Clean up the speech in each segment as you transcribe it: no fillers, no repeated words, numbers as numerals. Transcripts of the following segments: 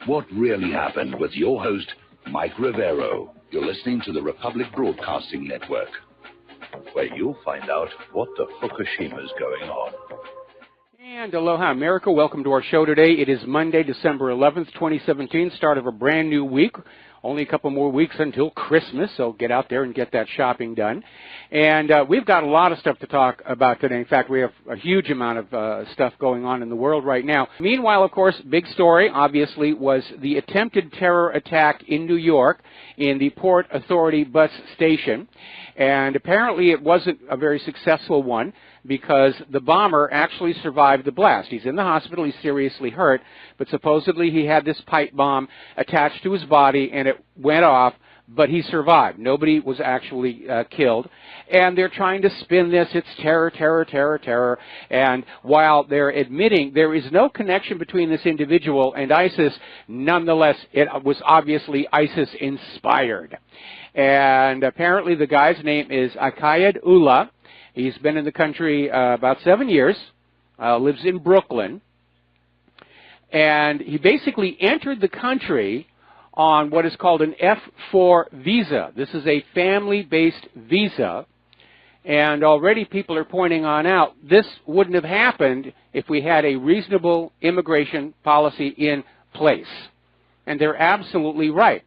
What really happened with your host, Mike Rivero. You're listening to the Republic Broadcasting Network, where you'll find out what the Fukushima's going on. And aloha, America. Welcome to our show today. It is Monday, December 11th, 2017, start of a brand new week. Only a couple more weeks until Christmas, so get out there and get that shopping done. And we've got a lot of stuff to talk about today. In fact, we have a huge amount of stuff going on in the world right now. Meanwhile, of course, big story, obviously, was the attempted terror attack in New York in the Port Authority bus station. And apparently it wasn't a very successful one, because the bomber actually survived the blast. He's in the hospital, he's seriously hurt, but supposedly he had this pipe bomb attached to his body and it went off, but he survived. Nobody was actually killed. And they're trying to spin this, it's terror, terror, terror, terror. And while they're admitting there is no connection between this individual and ISIS, nonetheless, it was obviously ISIS-inspired. And apparently the guy's name is Akayed Ullah. He's been in the country about 7 years, lives in Brooklyn, and he basically entered the country on what is called an F4 visa. This is a family-based visa, and already people are pointing on out this wouldn't have happened if we had a reasonable immigration policy in place. And they're absolutely right.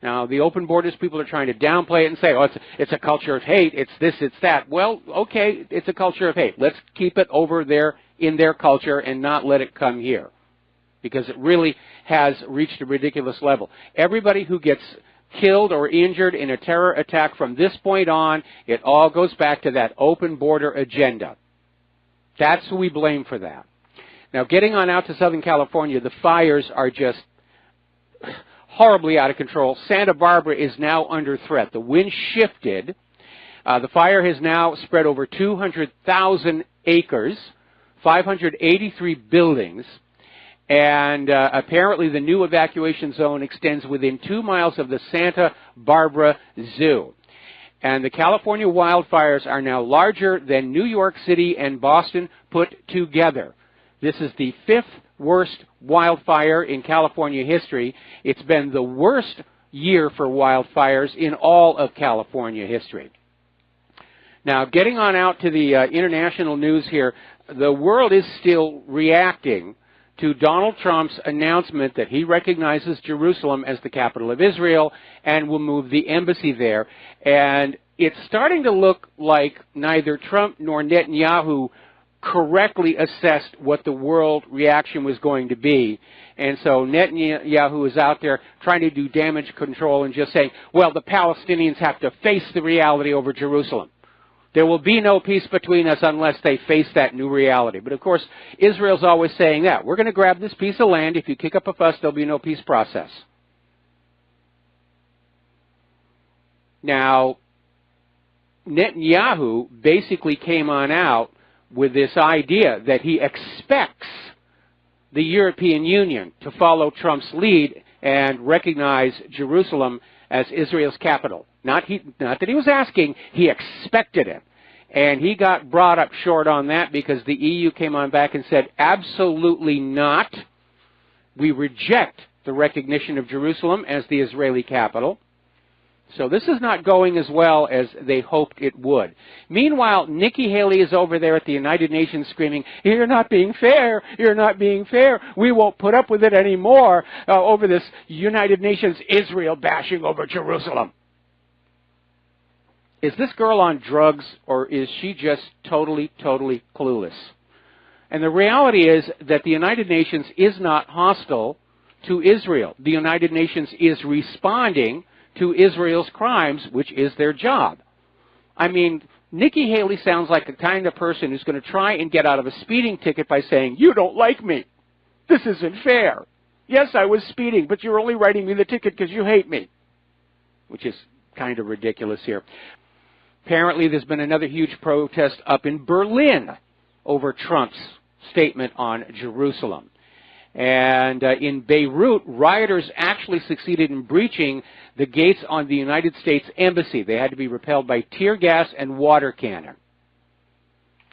Now, the open borders people are trying to downplay it and say, oh, it's a culture of hate, it's this, it's that. Well, okay, it's a culture of hate. Let's keep it over there in their culture and not let it come here, because it really has reached a ridiculous level. Everybody who gets killed or injured in a terror attack from this point on, it all goes back to that open border agenda. That's who we blame for that. Now, getting on out to Southern California, the fires are just horribly out of control. Santa Barbara is now under threat. The wind shifted. The fire has now spread over 200,000 acres, 583 buildings, and apparently the new evacuation zone extends within 2 miles of the Santa Barbara Zoo. And the California wildfires are now larger than New York City and Boston put together. This is the 5th worst wildfire in California history. It's been the worst year for wildfires in all of California history. Now, getting on out to the international news here, the world is still reacting to Donald Trump's announcement that he recognizes Jerusalem as the capital of Israel and will move the embassy there. And it's starting to look like neither Trump nor Netanyahu correctly assessed what the world reaction was going to be. And so Netanyahu is out there trying to do damage control and just saying, well, the Palestinians have to face the reality over Jerusalem. There will be no peace between us unless they face that new reality. But of course, Israel's always saying that. We're going to grab this piece of land. If you kick up a fuss, there'll be no peace process. Now, Netanyahu basically came on out with this idea that he expects the European Union to follow Trump's lead and recognize Jerusalem as Israel's capital. Not that he was asking, he expected it. And he got brought up short on that because the EU came on back and said, absolutely not. We reject the recognition of Jerusalem as the Israeli capital. So this is not going as well as they hoped it would. Meanwhile, Nikki Haley is over there at the United Nations screaming, you're not being fair, you're not being fair, we won't put up with it anymore over this United Nations Israel bashing over Jerusalem. Is this girl on drugs, or is she just totally, totally clueless? And the reality is that the United Nations is not hostile to Israel. The United Nations is responding to Israel's crimes, which is their job. I mean, Nikki Haley sounds like the kind of person who's going to try and get out of a speeding ticket by saying, you don't like me. This isn't fair. Yes, I was speeding, but you're only writing me the ticket because you hate me. Which is kind of ridiculous here. Apparently, there's been another huge protest up in Berlin over Trump's statement on Jerusalem. And in Beirut, rioters actually succeeded in breaching the gates on the United States Embassy. They had to be repelled by tear gas and water cannon.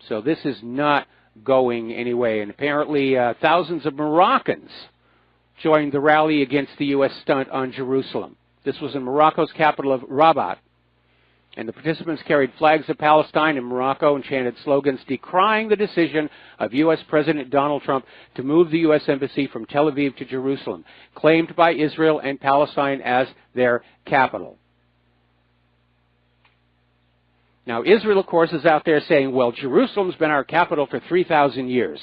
So this is not going anyway. And apparently thousands of Moroccans joined the rally against the U.S. stunt on Jerusalem. This was in Morocco's capital of Rabat. And the participants carried flags of Palestine and Morocco and chanted slogans decrying the decision of U.S. President Donald Trump to move the U.S. Embassy from Tel Aviv to Jerusalem, claimed by Israel and Palestine as their capital. Now, Israel, of course, is out there saying, well, Jerusalem's been our capital for 3,000 years.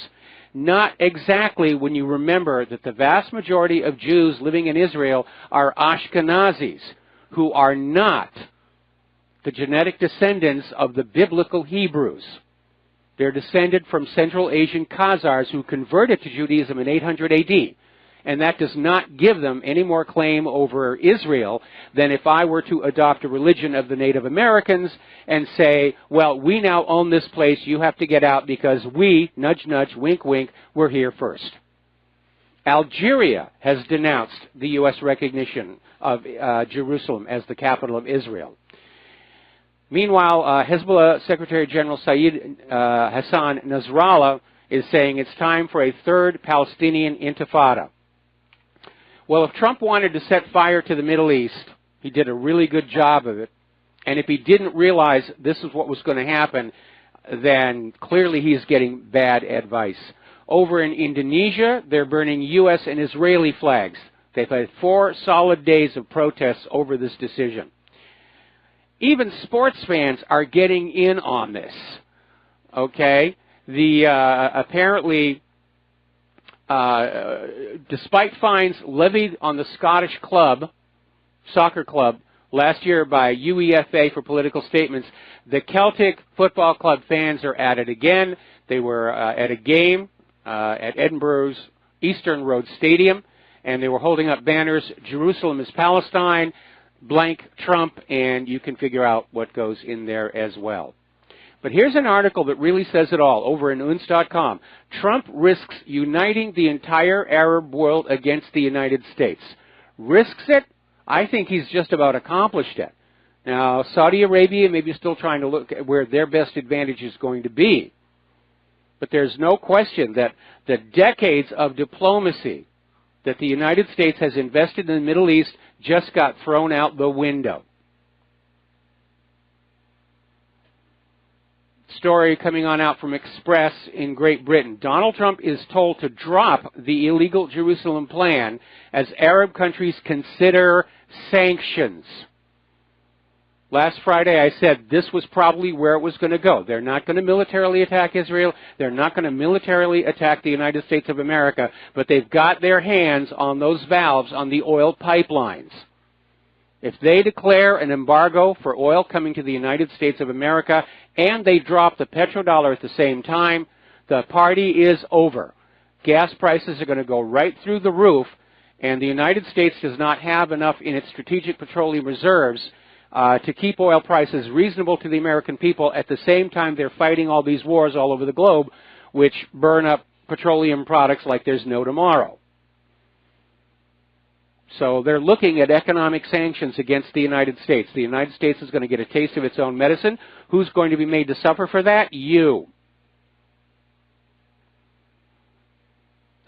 Not exactly, when you remember that the vast majority of Jews living in Israel are Ashkenazis, who are not the genetic descendants of the biblical Hebrews. They're descended from Central Asian Khazars who converted to Judaism in 800 AD. And that does not give them any more claim over Israel than if I were to adopt a religion of the Native Americans and say, well, we now own this place, you have to get out because we, nudge, nudge, wink, wink, we're here first. Algeria has denounced the U.S. recognition of Jerusalem as the capital of Israel. Meanwhile, Hezbollah Secretary General Saeed Hassan Nasrallah is saying it's time for a third Palestinian intifada. Well, if Trump wanted to set fire to the Middle East, he did a really good job of it. And if he didn't realize this is what was going to happen, then clearly he's getting bad advice. Over in Indonesia, they're burning U.S. and Israeli flags. They've had 4 solid days of protests over this decision. Even sports fans are getting in on this. Okay? Apparently, despite fines levied on the Scottish soccer club, last year by UEFA for political statements, the Celtic Football Club fans are at it again. They were at a game at Edinburgh's Eastern Road Stadium, and they were holding up banners, Jerusalem is Palestine, blank Trump, and you can figure out what goes in there as well. But here's an article that really says it all over in unz.com. Trump risks uniting the entire Arab world against the United States. Risks it? I think he's just about accomplished it. Now, Saudi Arabia may be still trying to look at where their best advantage is going to be. But there's no question that the decades of diplomacy that the United States has invested in the Middle East just got thrown out the window. Story coming on out from Express in Great Britain. Donald Trump is told to drop the illegal Jerusalem plan as Arab countries consider sanctions. Last Friday I said this was probably where it was going to go. They're not going to militarily attack Israel. They're not going to militarily attack the United States of America. But they've got their hands on those valves on the oil pipelines. If they declare an embargo for oil coming to the United States of America and they drop the petrodollar at the same time, the party is over. Gas prices are going to go right through the roof, and the United States does not have enough in its strategic petroleum reserves to keep oil prices reasonable to the American people. At the same time, they're fighting all these wars all over the globe, which burn up petroleum products like there's no tomorrow. So they're looking at economic sanctions against the United States. The United States is going to get a taste of its own medicine. Who's going to be made to suffer for that? You.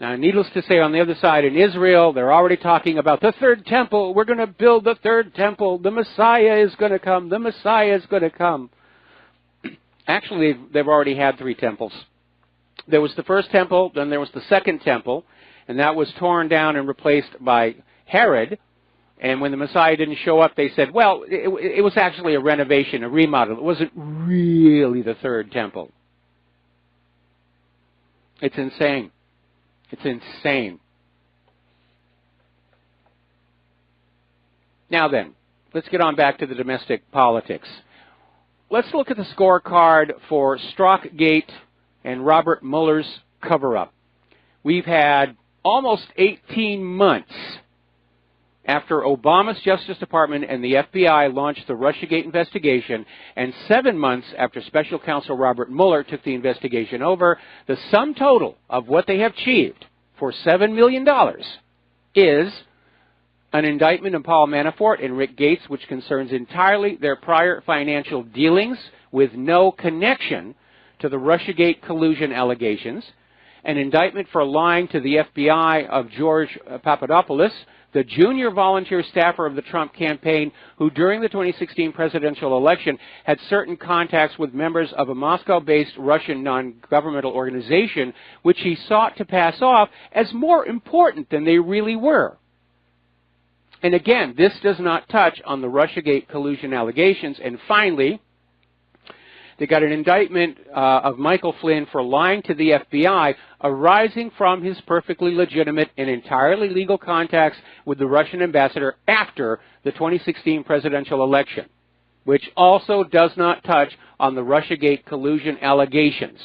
Now, needless to say, on the other side in Israel, they're already talking about the third temple. We're going to build the third temple. The Messiah is going to come. The Messiah is going to come. Actually, they've already had 3 temples. There was the first temple, then there was the second temple, and that was torn down and replaced by Herod. And when the Messiah didn't show up, they said, well, it was actually a renovation, a remodel. It wasn't really the third temple. It's insane. It's insane. Now then, let's get on back to the domestic politics. Let's look at the scorecard for Strzokgate and Robert Mueller's cover-up. We've had almost 18 months after Obama's Justice Department and the FBI launched the Russiagate investigation, and 7 months after Special Counsel Robert Mueller took the investigation over. The sum total of what they have achieved for $7 million is an indictment of Paul Manafort and Rick Gates, which concerns entirely their prior financial dealings with no connection to the Russiagate collusion allegations, an indictment for lying to the FBI of George Papadopoulos, the junior volunteer staffer of the Trump campaign, who during the 2016 presidential election had certain contacts with members of a Moscow-based Russian non-governmental organization, which he sought to pass off as more important than they really were. And again, this does not touch on the Russiagate collusion allegations. And finally, they got an indictment of Michael Flynn for lying to the FBI arising from his perfectly legitimate and entirely legal contacts with the Russian ambassador after the 2016 presidential election, which also does not touch on the Russiagate collusion allegations,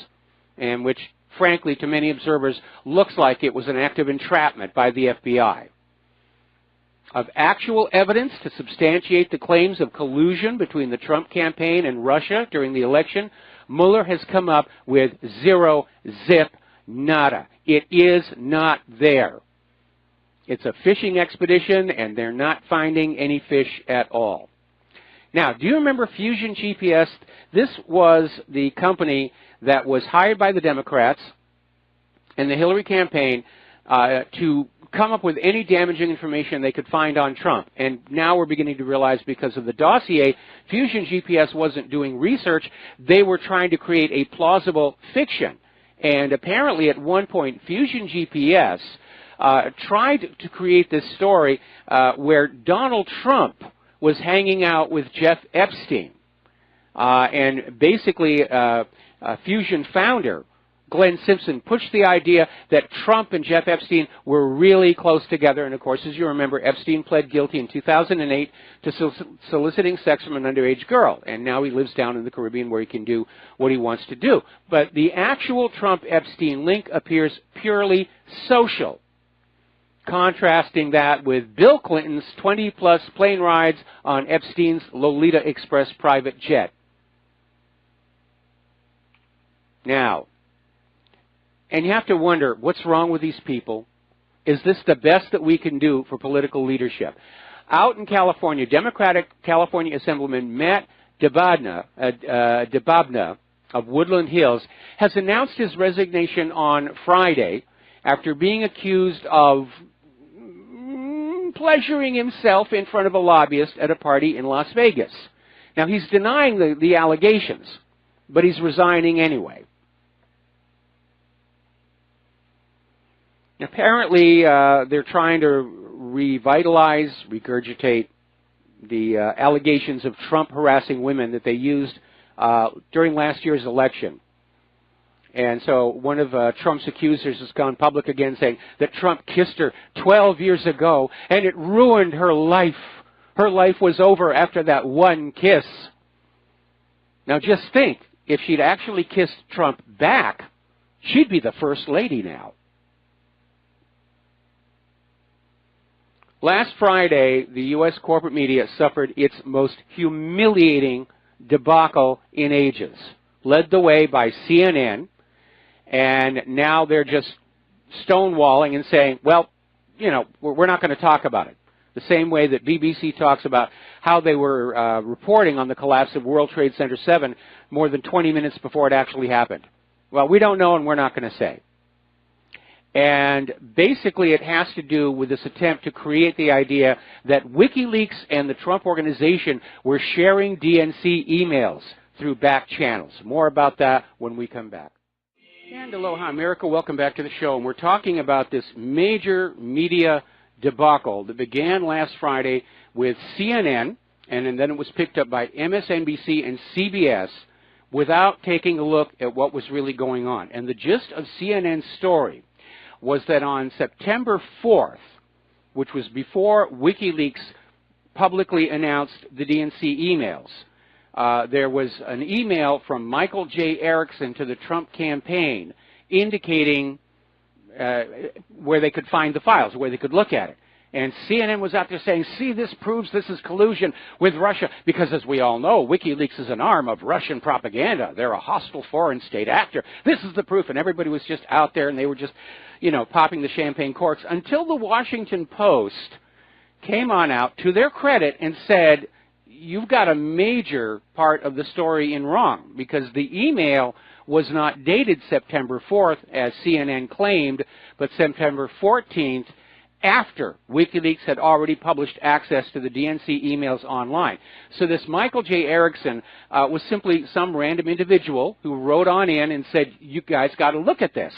and which, frankly, to many observers, looks like it was an act of entrapment by the FBI. Of actual evidence to substantiate the claims of collusion between the Trump campaign and Russia during the election, Mueller has come up with zero, zip, nada. It is not there. It's a fishing expedition, and they're not finding any fish at all. Now, do you remember Fusion GPS? This was the company that was hired by the Democrats and the Hillary campaign to come up with any damaging information they could find on Trump. And now we're beginning to realize, because of the dossier, Fusion GPS wasn't doing research. They were trying to create a plausible fiction. And apparently at one point, Fusion GPS tried to create this story where Donald Trump was hanging out with Jeff Epstein. And basically, Fusion founder Glenn Simpson pushed the idea that Trump and Jeff Epstein were really close together. And, of course, as you remember, Epstein pled guilty in 2008 to soliciting sex from an underage girl. And now he lives down in the Caribbean where he can do what he wants to do. But the actual Trump-Epstein link appears purely social, contrasting that with Bill Clinton's 20-plus plane rides on Epstein's Lolita Express private jet. Now, and you have to wonder, what's wrong with these people? Is this the best that we can do for political leadership? Out in California, Democratic California Assemblyman Matt DeBabna of Woodland Hills has announced his resignation on Friday after being accused of pleasuring himself in front of a lobbyist at a party in Las Vegas. Now, he's denying the allegations, but he's resigning anyway. Apparently, they're trying to revitalize, regurgitate the allegations of Trump harassing women that they used during last year's election. And so one of Trump's accusers has gone public again saying that Trump kissed her 12 years ago and it ruined her life. Her life was over after that one kiss. Now just think, if she'd actually kissed Trump back, she'd be the first lady now. Last Friday, the U.S. corporate media suffered its most humiliating debacle in ages, led the way by CNN, and now they're just stonewalling and saying, well, you know, we're not going to talk about it. The same way that BBC talks about how they were reporting on the collapse of World Trade Center 7 more than 20 minutes before it actually happened. Well, we don't know and we're not going to say. And basically it has to do with this attempt to create the idea that WikiLeaks and the Trump organization were sharing DNC emails through back channels. More about that when we come back. And aloha, America. Welcome back to the show. And we're talking about this major media debacle that began last Friday with CNN, and then it was picked up by MSNBC and CBS without taking a look at what was really going on. And the gist of CNN's story was that on September 4th, which was before WikiLeaks publicly announced the DNC emails, there was an email from Michael J. Erickson to the Trump campaign indicating where they could find the files, where they could look at it. And CNN was out there saying, see, this proves this is collusion with Russia, because as we all know, WikiLeaks is an arm of Russian propaganda. They're a hostile foreign state actor. This is the proof. And everybody was just out there, and they were just, you know, popping the champagne corks until the Washington Post came on out, to their credit, and said, you've got a major part of the story in wrong, because the email was not dated September 4th, as CNN claimed, but September 14th, after WikiLeaks had already published access to the DNC emails online. So this Michael J. Erickson was simply some random individual who wrote on in and said, you guys got to look at this.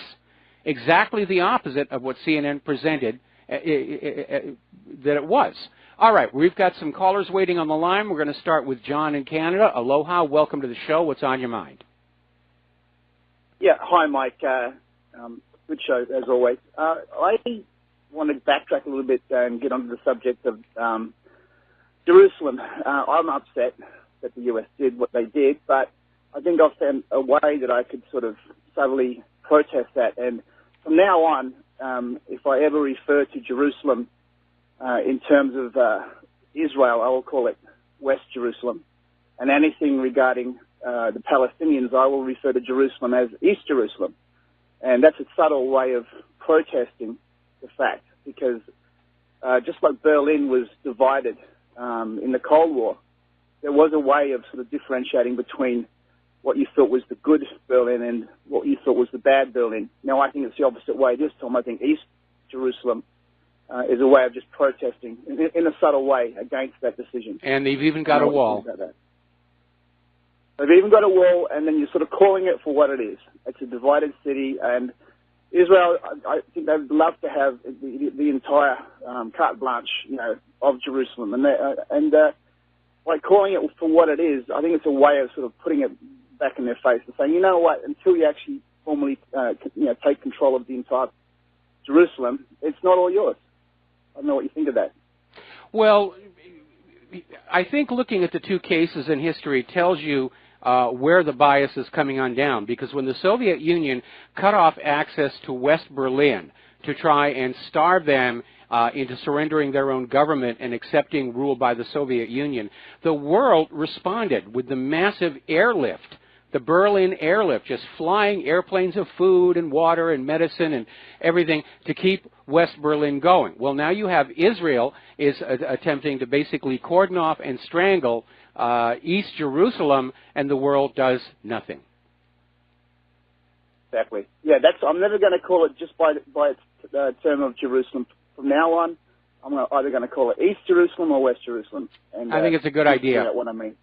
Exactly the opposite of what CNN presented that it was. All right, we've got some callers waiting on the line. We're going to start with John in Canada. Aloha, welcome to the show. What's on your mind? Yeah, hi, Mike. Good show, as always. I want to backtrack a little bit and get onto the subject of Jerusalem. I'm upset that the U.S. did what they did, but I think I've found a way that I could sort of subtly protest that. And from now on, if I ever refer to Jerusalem in terms of Israel, I will call it West Jerusalem. And anything regarding the Palestinians, I will refer to Jerusalem as East Jerusalem. And that's a subtle way of protesting the fact, because just like Berlin was divided in the Cold War, there was a way of sort of differentiating between what you thought was the good Berlin and what you thought was the bad Berlin. Now, I think it's the opposite way this time. I think East Jerusalem is a way of just protesting in a subtle way against that decision. And they've even got a wall. They've even got a wall, and then you're sort of calling it for what it is. It's a divided city, and Israel, I think they'd love to have the entire carte blanche, of Jerusalem. And by calling it for what it is, I think it's a way of sort of putting it back in their face and saying, you know what, until you actually formally, take control of the entire Jerusalem, it's not all yours. I don't know what you think of that. Well, I think looking at the two cases in history tells you where the bias is coming on down, because when the Soviet Union cut off access to West Berlin to try and starve them into surrendering their own government and accepting rule by the Soviet Union, the world responded with the massive airlift, the Berlin airlift, just flying airplanes of food and water and medicine and everything to keep West Berlin going. Well, now you have Israel is attempting to basically cordon off and strangle East Jerusalem, and the world does nothing. Exactly. Yeah, I'm never going to call it just by its term of Jerusalem. From now on, I'm either going to call it East Jerusalem or West Jerusalem. And I think it's a good idea. That's what I mean.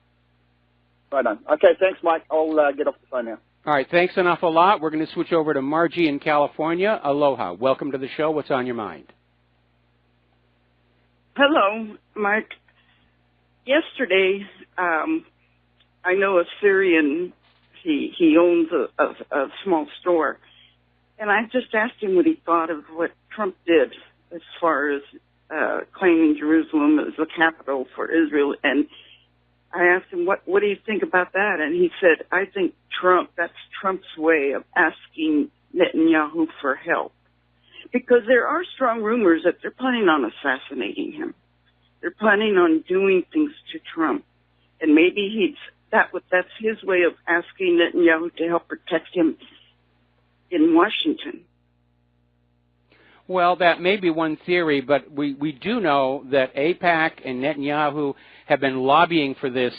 Right on. Okay, thanks, Mike. I'll get off the phone now. All right, thanks an awful lot. We're going to switch over to Margie in California. Aloha. Welcome to the show. What's on your mind? Hello, Mike. Yesterday, I know a Syrian, he owns a small store, and I just asked him what he thought of what Trump did as far as claiming Jerusalem as the capital for Israel, and I asked him, what do you think about that? And he said, I think that's Trump's way of asking Netanyahu for help, because there are strong rumors that they're planning on assassinating him. They're planning on doing things to Trump, and maybe that's his way of asking Netanyahu to help protect him in Washington. Well, that may be one theory, but we do know that AIPAC and Netanyahu have been lobbying for this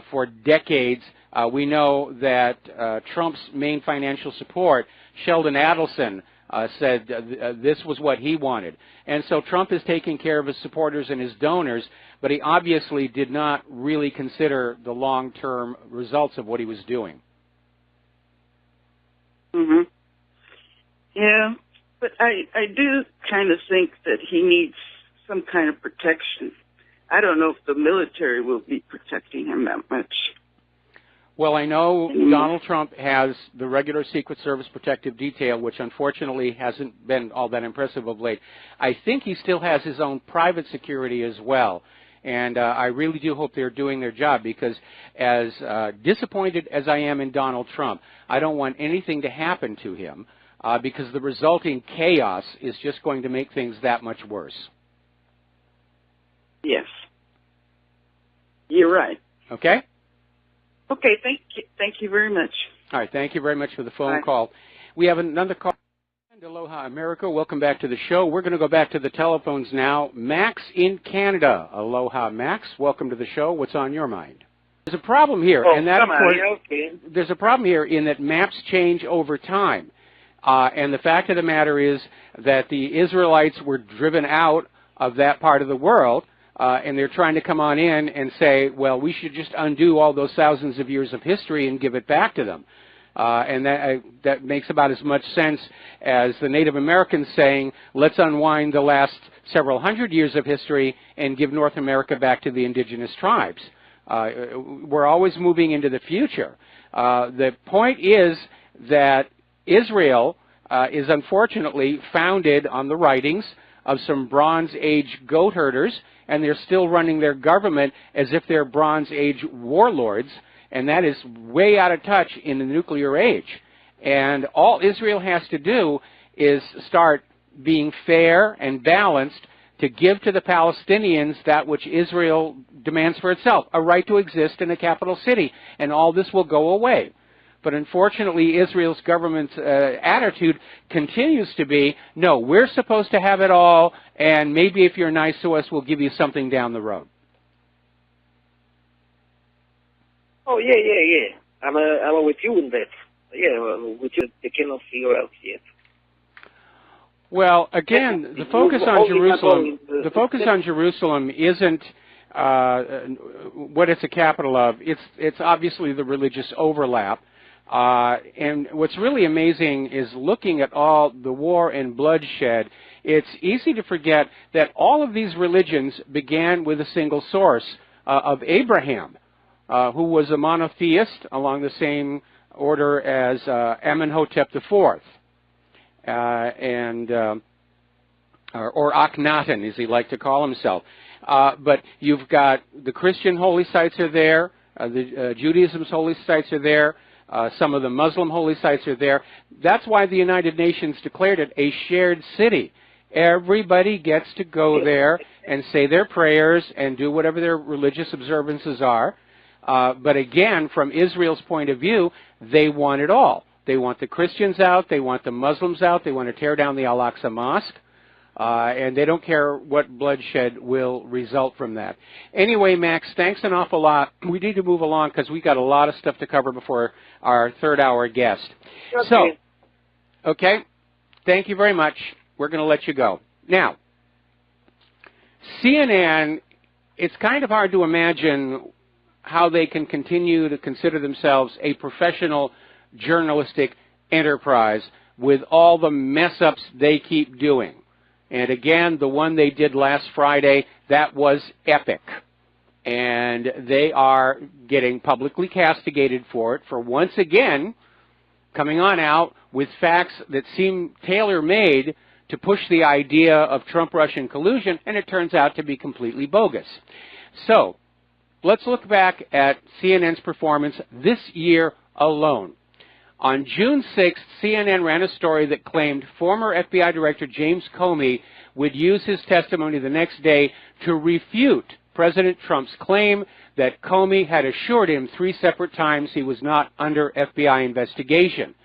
for decades. We know that Trump's main financial support, Sheldon Adelson, said this was what he wanted. And so Trump is taking care of his supporters and his donors, but he obviously did not really consider the long-term results of what he was doing. Mm-hmm. Yeah, but I do kind of think that he needs some kind of protection. I don't know if the military will be protecting him that much. Well, I know Donald Trump has the regular Secret Service protective detail, which unfortunately hasn't been all that impressive of late. I think he still has his own private security as well. And I really do hope they're doing their job, because as disappointed as I am in Donald Trump, I don't want anything to happen to him because the resulting chaos is just going to make things that much worse. Yes. You're right. Okay? Okay, thank you very much. All right, thank you very much for the phone call. We have another call. Aloha, America. Welcome back to the show. We're going to go back to the telephones now. Max in Canada. Aloha, Max. Welcome to the show. What's on your mind? There's a problem here, and that, of course, okay. there's a problem here in that maps change over time. And the fact of the matter is that the Israelites were driven out of that part of the world, and they're trying to come on in and say, well, we should just undo all those thousands of years of history and give it back to them. And that makes about as much sense as the Native Americans saying, let's unwind the last several hundred years of history and give North America back to the indigenous tribes. We're always moving into the future. The point is that Israel is unfortunately founded on the writings of some Bronze Age goat herders, and they're still running their government as if they're Bronze Age warlords, and that is way out of touch in the nuclear age. And all Israel has to do is start being fair and balanced to give to the Palestinians that which Israel demands for itself, a right to exist in a capital city, and all this will go away. But unfortunately, Israel's government's attitude continues to be, no, we're supposed to have it all, and maybe if you're nice to us, we'll give you something down the road. Oh, yeah. I'm with you in that. Yeah, with you, they cannot figure out yet. Well, again, the focus on Jerusalem, isn't what it's a capital of. It's obviously the religious overlap. And what's really amazing is looking at all the war and bloodshed. It's easy to forget that all of these religions began with a single source of Abraham, who was a monotheist along the same order as Amenhotep IV. Or Akhenaten, as he liked to call himself. But you've got the Christian holy sites are there, Judaism's holy sites are there, some of the Muslim holy sites are there. That's why the United Nations declared it a shared city. Everybody gets to go there and say their prayers and do whatever their religious observances are. But again, from Israel's point of view, they want it all. They want the Christians out, they want the Muslims out, they want to tear down the Al-Aqsa Mosque, and they don't care what bloodshed will result from that. Anyway, Max, thanks an awful lot. We need to move along because we've got a lot of stuff to cover before our third-hour guest. Okay. So, okay, thank you very much. We're going to let you go. Now, CNN, it's kind of hard to imagine how they can continue to consider themselves a professional journalistic enterprise with all the mess-ups they keep doing. And again, the one they did last Friday, that was epic. And they are getting publicly castigated for it, for once again coming on out with facts that seem tailor-made to push the idea of Trump-Russian collusion, and it turns out to be completely bogus. So, let's look back at CNN's performance this year alone. On June 6th, CNN ran a story that claimed former FBI Director James Comey would use his testimony the next day to refute President Trump's claim that Comey had assured him 3 separate times he was not under FBI investigation.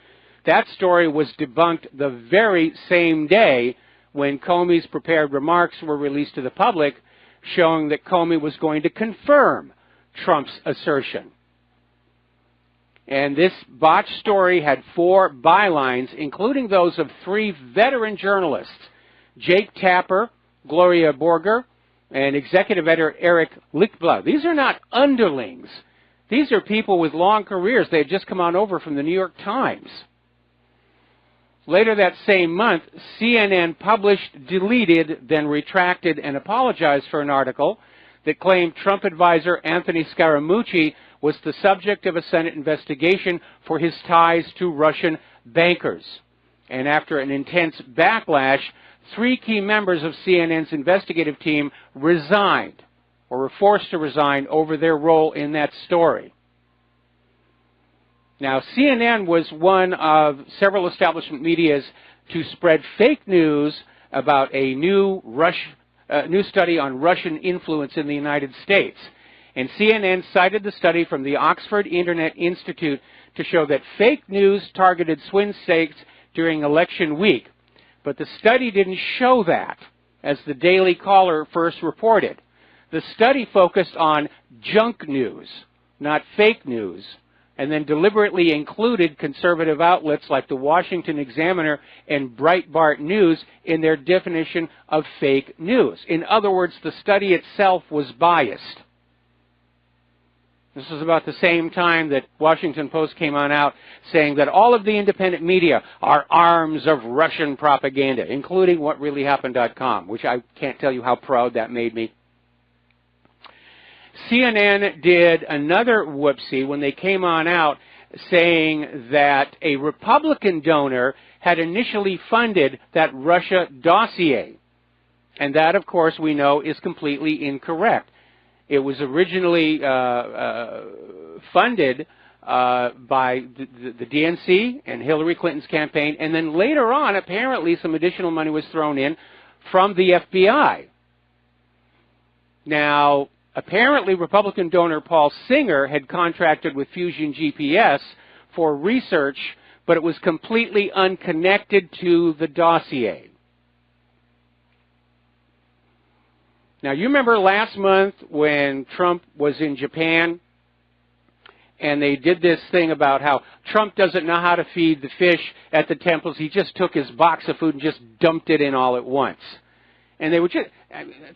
That story was debunked the very same day when Comey's prepared remarks were released to the public, showing that Comey was going to confirm Trump's assertion. And this botched story had 4 bylines, including those of 3 veteran journalists, Jake Tapper, Gloria Borger, and executive editor Eric Lichtblau. These are not underlings. These are people with long careers. They had just come on over from the New York Times. Later that same month, CNN published, deleted, then retracted and apologized for an article that claimed Trump advisor Anthony Scaramucci was the subject of a Senate investigation for his ties to Russian bankers. And after an intense backlash, 3 key members of CNN's investigative team resigned, or were forced to resign, over their role in that story. Now, CNN was one of several establishment medias to spread fake news about a new study on Russian influence in the United States. And CNN cited the study from the Oxford Internet Institute to show that fake news targeted swing states during election week. But the study didn't show that, as the Daily Caller first reported. The study focused on junk news, not fake news, and then deliberately included conservative outlets like the Washington Examiner and Breitbart News in their definition of fake news. In other words, the study itself was biased. This was about the same time that Washington Post came on out saying that all of the independent media are arms of Russian propaganda, including WhatReallyHappened.com, which I can't tell you how proud that made me. CNN did another whoopsie when they came on out saying that a Republican donor had initially funded that Russia dossier. And that, of course, we know is completely incorrect. It was originally funded by the DNC and Hillary Clinton's campaign, and then later on, apparently, some additional money was thrown in from the FBI. Now, apparently, Republican donor Paul Singer had contracted with Fusion GPS for research, but it was completely unconnected to the dossier. Now, you remember last month when Trump was in Japan and they did this thing about how Trump doesn't know how to feed the fish at the temples. He just took his box of food and just dumped it in all at once. And they would just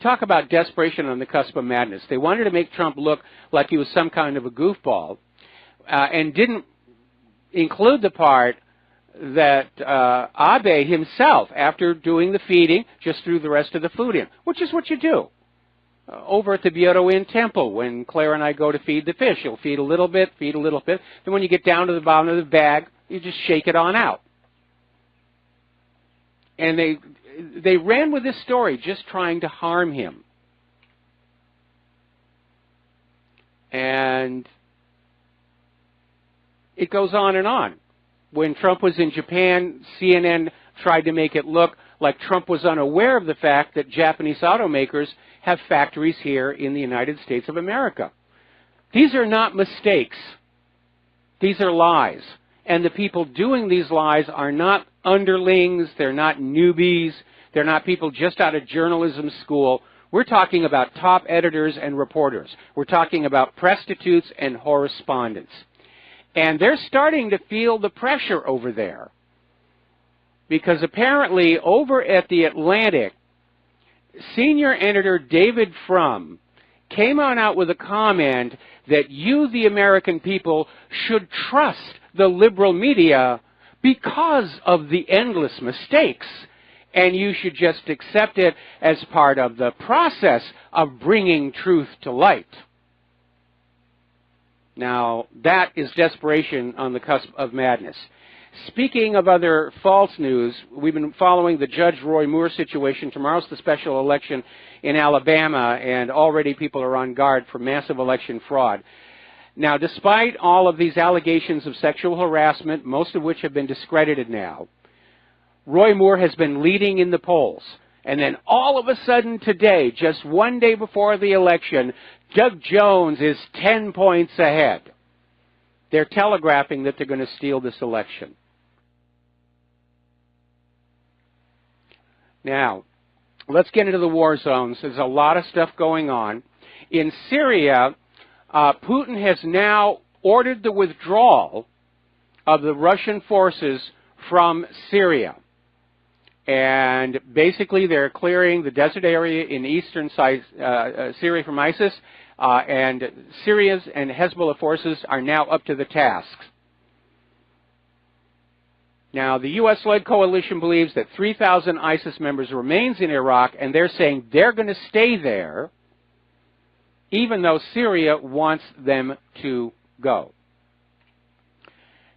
talk about desperation on the cusp of madness. They wanted to make Trump look like he was some kind of a goofball and didn't include the part that Abe himself, after doing the feeding, just threw the rest of the food in, which is what you do. Over at the Byodo Inn Temple, when Claire and I go to feed the fish, you'll feed a little bit, feed a little bit. Then when you get down to the bottom of the bag, you just shake it on out. And they ran with this story just trying to harm him. And it goes on and on. When Trump was in Japan, CNN tried to make it look like Trump was unaware of the fact that Japanese automakers have factories here in the United States of America. These are not mistakes. These are lies. And the people doing these lies are not underlings. They're not newbies. They're not people just out of journalism school. We're talking about top editors and reporters. We're talking about prostitutes and correspondents. And they're starting to feel the pressure over there. Because apparently over at the Atlantic, senior editor David Frum came on out with a comment that you, the American people, should trust the liberal media because of the endless mistakes. And you should just accept it as part of the process of bringing truth to light. Now, that is desperation on the cusp of madness. Speaking of other false news, we've been following the Judge Roy Moore situation. Tomorrow's the special election in Alabama, and already people are on guard for massive election fraud. Now, despite all of these allegations of sexual harassment, most of which have been discredited now, Roy Moore has been leading in the polls. And then all of a sudden today, just one day before the election, Doug Jones is 10 points ahead. They're telegraphing that they're going to steal this election. Now, let's get into the war zones. There's a lot of stuff going on. In Syria, Putin has now ordered the withdrawal of the Russian forces from Syria. And basically, they're clearing the desert area in eastern Syria from ISIS, and Syria's and Hezbollah forces are now up to the task. Now, the U.S.-led coalition believes that 3,000 ISIS members remains in Iraq, and they're saying they're going to stay there, even though Syria wants them to go.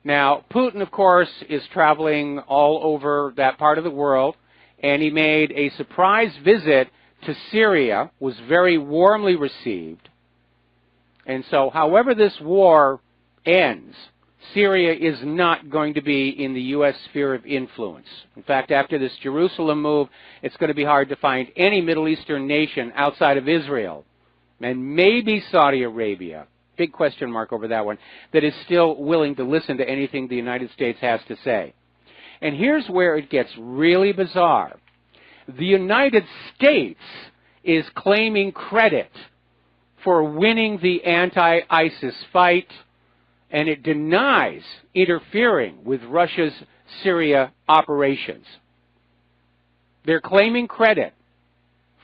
Now, Putin, of course, is traveling all over that part of the world, and he made a surprise visit to Syria, was very warmly received. And so, however this war ends, Syria is not going to be in the U.S. sphere of influence. In fact, after this Jerusalem move, it's going to be hard to find any Middle Eastern nation outside of Israel, and maybe Saudi Arabia, big question mark over that one, that is still willing to listen to anything the United States has to say. And here's where it gets really bizarre. The United States is claiming credit for winning the anti-ISIS fight, and it denies interfering with Russia's Syria operations. They're claiming credit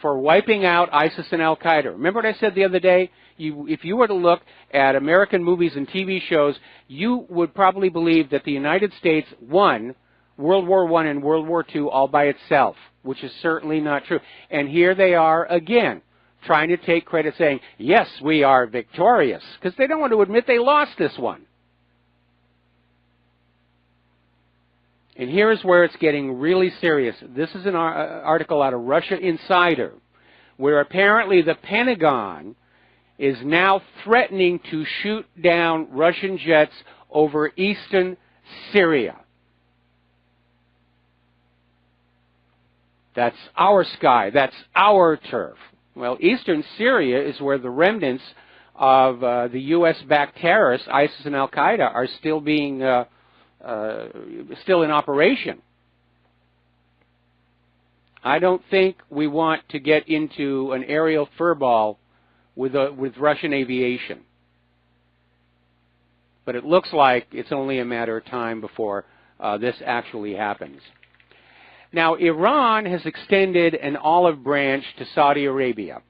for wiping out ISIS and Al-Qaeda. Remember what I said the other day? If you were to look at American movies and TV shows, you would probably believe that the United States won World War I and World War II all by itself, which is certainly not true. And here they are again, trying to take credit, saying, yes, we are victorious, because they don't want to admit they lost this one. And here's where it's getting really serious. This is an article out of Russia Insider, where apparently the Pentagon is now threatening to shoot down Russian jets over eastern Syria. That's our sky. That's our turf. Well, eastern Syria is where the remnants of the U.S.-backed terrorists, ISIS and Al-Qaeda, are still being still in operation. I don't think we want to get into an aerial furball with Russian aviation. But it looks like it's only a matter of time before this actually happens. Now, Iran has extended an olive branch to Saudi Arabia,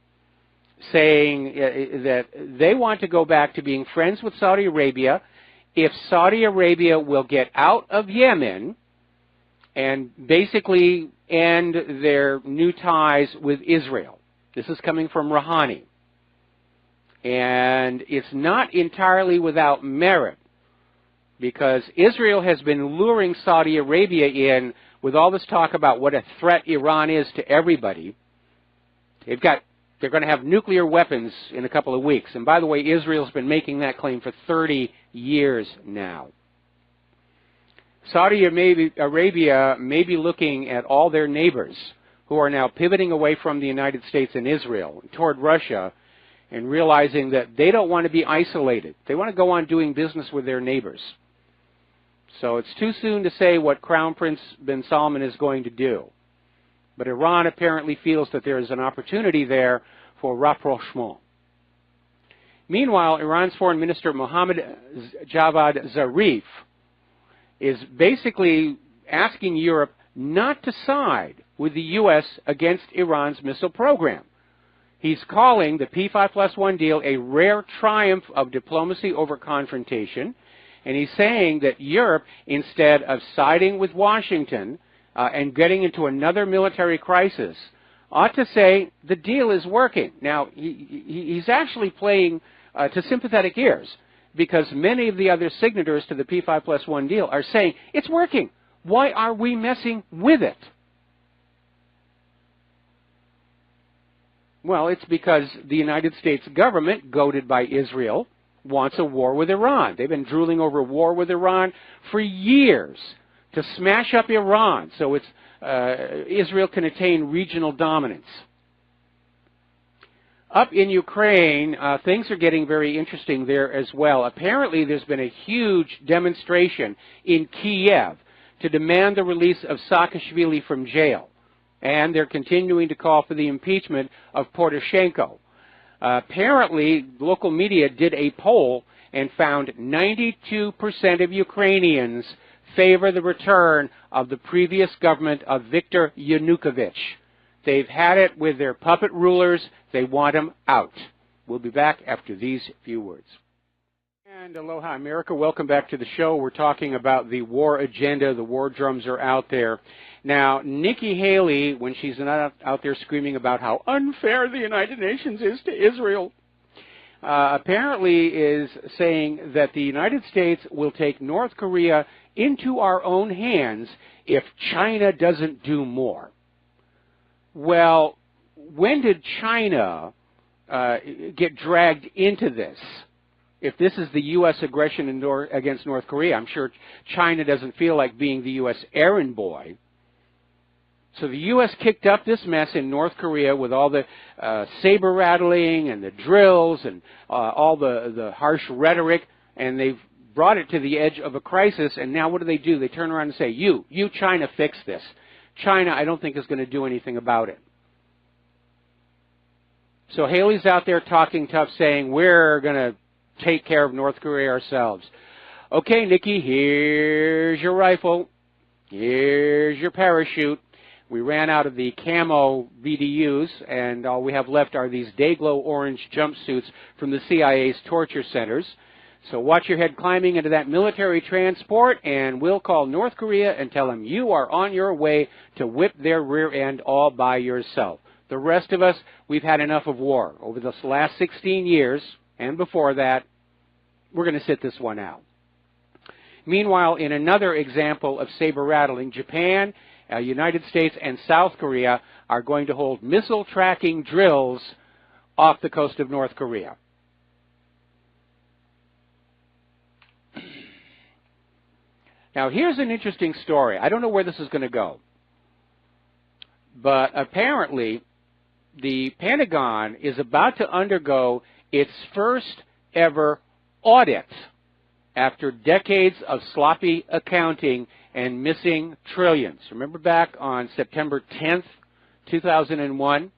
saying that they want to go back to being friends with Saudi Arabia if Saudi Arabia will get out of Yemen and basically end their new ties with Israel. This is coming from Rouhani. And it's not entirely without merit, because Israel has been luring Saudi Arabia in with all this talk about what a threat Iran is to everybody. They're going to have nuclear weapons in a couple of weeks. And by the way, Israel's been making that claim for 30 years now. Saudi Arabia may be looking at all their neighbors who are now pivoting away from the United States and Israel toward Russia and realizing that they don't want to be isolated. They want to go on doing business with their neighbors. So it's too soon to say what Crown Prince bin Salman is going to do. But Iran apparently feels that there is an opportunity there for rapprochement. Meanwhile, Iran's Foreign Minister Mohammad Javad Zarif is basically asking Europe not to side with the U.S. against Iran's missile program. He's calling the P5+1 deal a rare triumph of diplomacy over confrontation, and he's saying that Europe, instead of siding with Washington and getting into another military crisis, ought to say the deal is working. Now, he's actually playing to sympathetic ears, because many of the other signatories to the P5+1 deal are saying it's working. Why are we messing with it? Well, it's because the United States government, goaded by Israel, wants a war with Iran. They've been drooling over war with Iran for years to smash up Iran so Israel can attain regional dominance. Up in Ukraine, things are getting very interesting there as well. Apparently, there's been a huge demonstration in Kiev to demand the release of Saakashvili from jail. And they're continuing to call for the impeachment of Poroshenko. Apparently, local media did a poll and found 92% of Ukrainians favor the return of the previous government of Viktor Yanukovych. They've had it with their puppet rulers. They want them out. We'll be back after these few words. And aloha, America. Welcome back to the show. We're talking about the war agenda. The war drums are out there. Now, Nikki Haley, when she's not out there screaming about how unfair the United Nations is to Israel, apparently is saying that the United States will take North Korea into our own hands if China doesn't do more. Well, when did China get dragged into this? If this is the U.S. aggression against North Korea, I'm sure China doesn't feel like being the U.S. errand boy. So the U.S. kicked up this mess in North Korea with all the saber rattling and the drills and all the harsh rhetoric, and they've brought it to the edge of a crisis, and now what do? They turn around and say, you China, fix this. China, I don't think, is going to do anything about it. So Haley's out there talking tough, saying, we're going to take care of North Korea ourselves. Okay, Nikki, here's your rifle. Here's your parachute. We ran out of the camo VDUs, and all we have left are these day-glow orange jumpsuits from the CIA's torture centers. So watch your head climbing into that military transport, and we'll call North Korea and tell them you are on your way to whip their rear end all by yourself. The rest of us, we've had enough of war. Over the last 16 years, and before that, we're going to sit this one out. Meanwhile, in another example of saber-rattling, Japan, United States, and South Korea are going to hold missile tracking drills off the coast of North Korea. Now, here's an interesting story. I don't know where this is going to go. But apparently, the Pentagon is about to undergo its first ever audit after decades of sloppy accounting and missing trillions. Remember back on September 10th, 2001,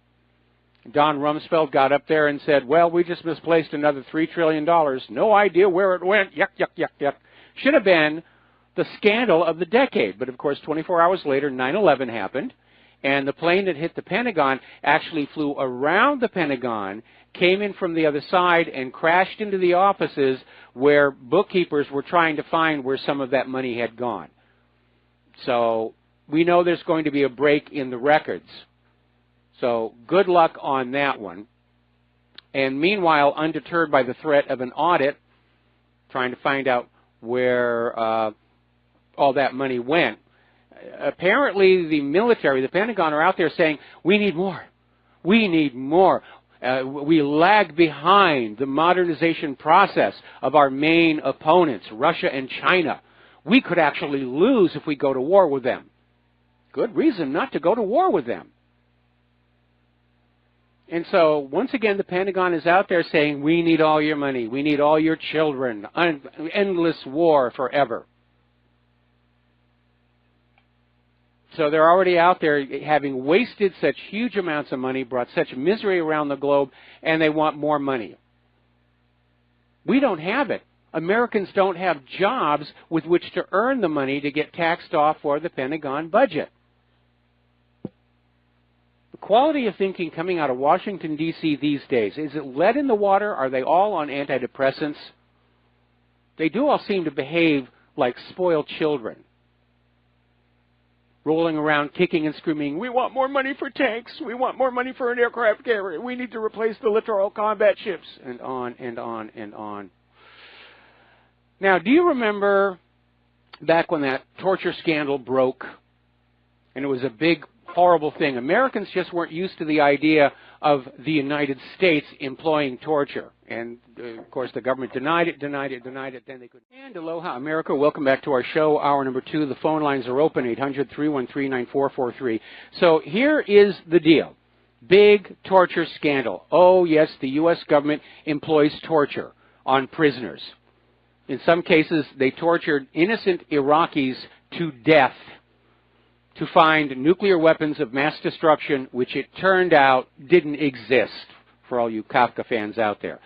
Don Rumsfeld got up there and said, well, we just misplaced another $3 trillion. No idea where it went. Yuck, yuck, yuck, yuck. Should have been the scandal of the decade. But, of course, 24 hours later, 9/11 happened, and the plane that hit the Pentagon actually flew around the Pentagon, came in from the other side, and crashed into the offices where bookkeepers were trying to find where some of that money had gone. So we know there's going to be a break in the records. So good luck on that one. And meanwhile, undeterred by the threat of an audit, trying to find out where all that money went, apparently the military, the Pentagon, are out there saying, we need more. We need more. We lag behind the modernization process of our main opponents, Russia and China. We could actually lose if we go to war with them. Good reason not to go to war with them. And so, once again, the Pentagon is out there saying, we need all your money. We need all your children. Endless war forever. So they're already out there having wasted such huge amounts of money, brought such misery around the globe, and they want more money. We don't have it. Americans don't have jobs with which to earn the money to get taxed off for the Pentagon budget. The quality of thinking coming out of Washington, D.C. these days, is it lead in the water? Are they all on antidepressants? They do all seem to behave like spoiled children, rolling around kicking and screaming, we want more money for tanks, we want more money for an aircraft carrier, we need to replace the littoral combat ships, and on and on and on. Now, do you remember back when that torture scandal broke, and it was a big, horrible thing? Americans just weren't used to the idea of the United States employing torture. And, of course, the government denied it, then they couldn't. And aloha, America, welcome back to our show, hour number 2. The phone lines are open, 800-313-9443. So here is the deal. Big torture scandal. Oh, yes, the U.S. government employs torture on prisoners. In some cases, they tortured innocent Iraqis to death to find nuclear weapons of mass destruction, which it turned out didn't exist, for all you Kafka fans out there.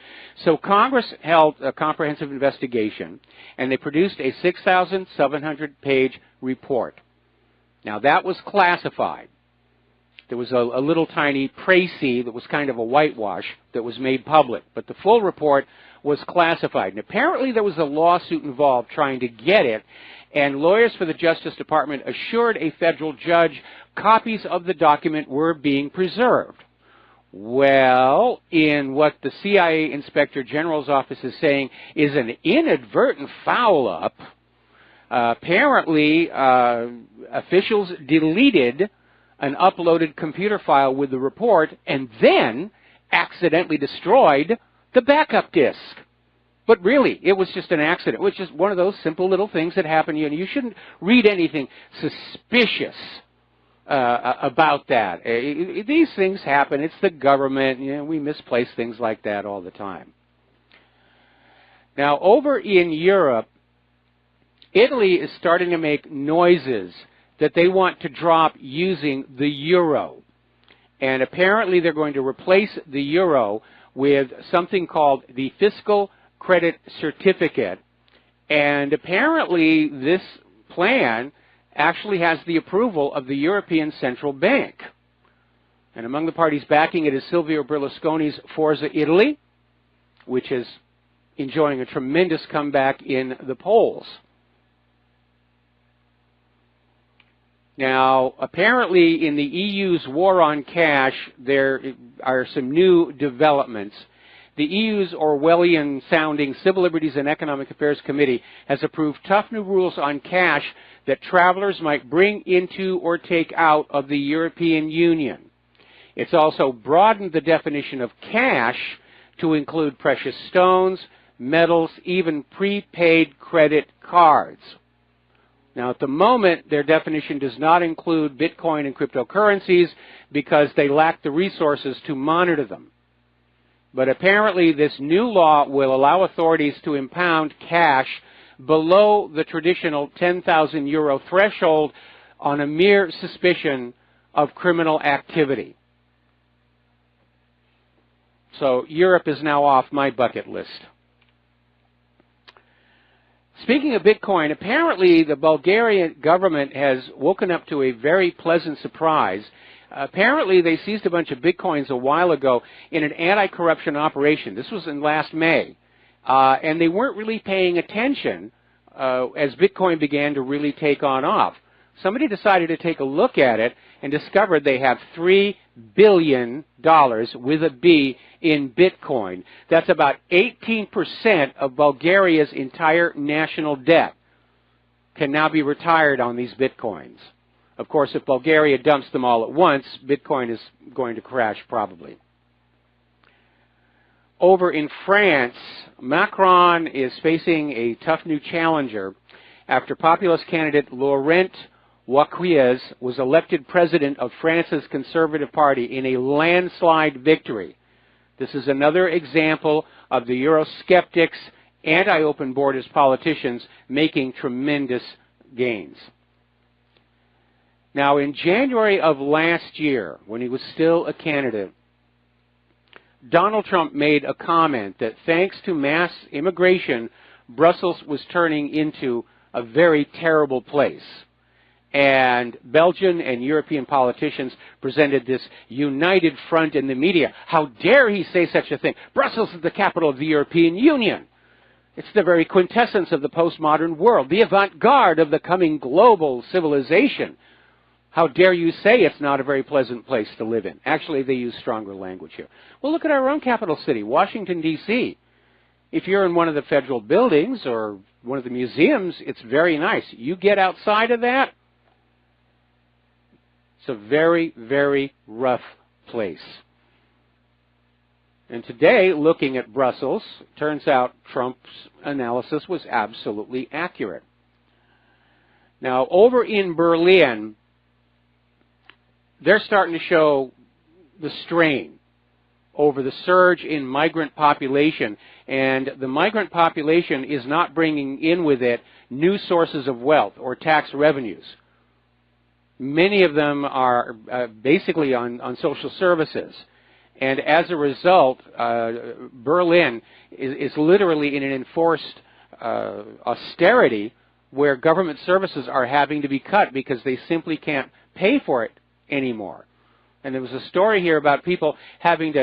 So Congress held a comprehensive investigation, and they produced a 6,700-page report. Now, that was classified. There was a little tiny précis that was kind of a whitewash that was made public, but the full report was classified. And apparently there was a lawsuit involved trying to get it, and lawyers for the Justice Department assured a federal judge copies of the document were being preserved. Well, in what the CIA Inspector General's office is saying is an inadvertent foul-up, apparently officials deleted an uploaded computer file with the report and then accidentally destroyed the backup disk. But really, it was just an accident. It was just one of those simple little things that happen. You shouldn't read anything suspicious about that. These things happen. It's the government. We misplace things like that all the time. Now, over in Europe, Italy is starting to make noises that they want to drop using the euro. And apparently they're going to replace the euro with something called the Fiscal Credit Certificate. And apparently this plan actually has the approval of the European Central Bank. And among the parties backing it is Silvio Berlusconi's Forza Italy, which is enjoying a tremendous comeback in the polls. Now, apparently in the EU's war on cash, there are some new developments. The EU's Orwellian-sounding Civil Liberties and Economic Affairs Committee has approved tough new rules on cash that travelers might bring into or take out of the European Union. It's also broadened the definition of cash to include precious stones, metals, even prepaid credit cards. Now, at the moment, their definition does not include Bitcoin and cryptocurrencies because they lack the resources to monitor them. But apparently, this new law will allow authorities to impound cash below the traditional 10,000 euro threshold on a mere suspicion of criminal activity. So Europe is now off my bucket list. Speaking of Bitcoin, apparently the Bulgarian government has woken up to a very pleasant surprise. Apparently they seized a bunch of Bitcoins a while ago in an anti-corruption operation. This was in last May. And they weren't really paying attention as Bitcoin began to really take on off. Somebody decided to take a look at it and discovered they have $3 billion with a B in Bitcoin. That's about 18% of Bulgaria's entire national debt can now be retired on these Bitcoins. Of course, if Bulgaria dumps them all at once, Bitcoin is going to crash probably. Over in France, Macron is facing a tough new challenger after populist candidate Laurent Wauquiez was elected president of France's Conservative Party in a landslide victory. This is another example of the Eurosceptics, anti-open borders politicians making tremendous gains. Now, in January of last year, when he was still a candidate, Donald Trump made a comment that thanks to mass immigration, Brussels was turning into a very terrible place. And Belgian and European politicians presented this united front in the media. How dare he say such a thing? Brussels is the capital of the European Union. It's the very quintessence of the postmodern world, the avant-garde of the coming global civilization. How dare you say it's not a very pleasant place to live in? Actually, they use stronger language here. Well, look at our own capital city, Washington, D.C. If you're in one of the federal buildings or one of the museums, it's very nice. You get outside of that, it's a very, very rough place. And today, looking at Brussels, turns out Trump's analysis was absolutely accurate. Now, over in Berlin, they're starting to show the strain over the surge in migrant population, and the migrant population is not bringing in with it new sources of wealth or tax revenues. Many of them are basically on social services, and as a result, Berlin is literally in an enforced austerity where government services are having to be cut because they simply can't pay for it anymore. And there was a story here about people having to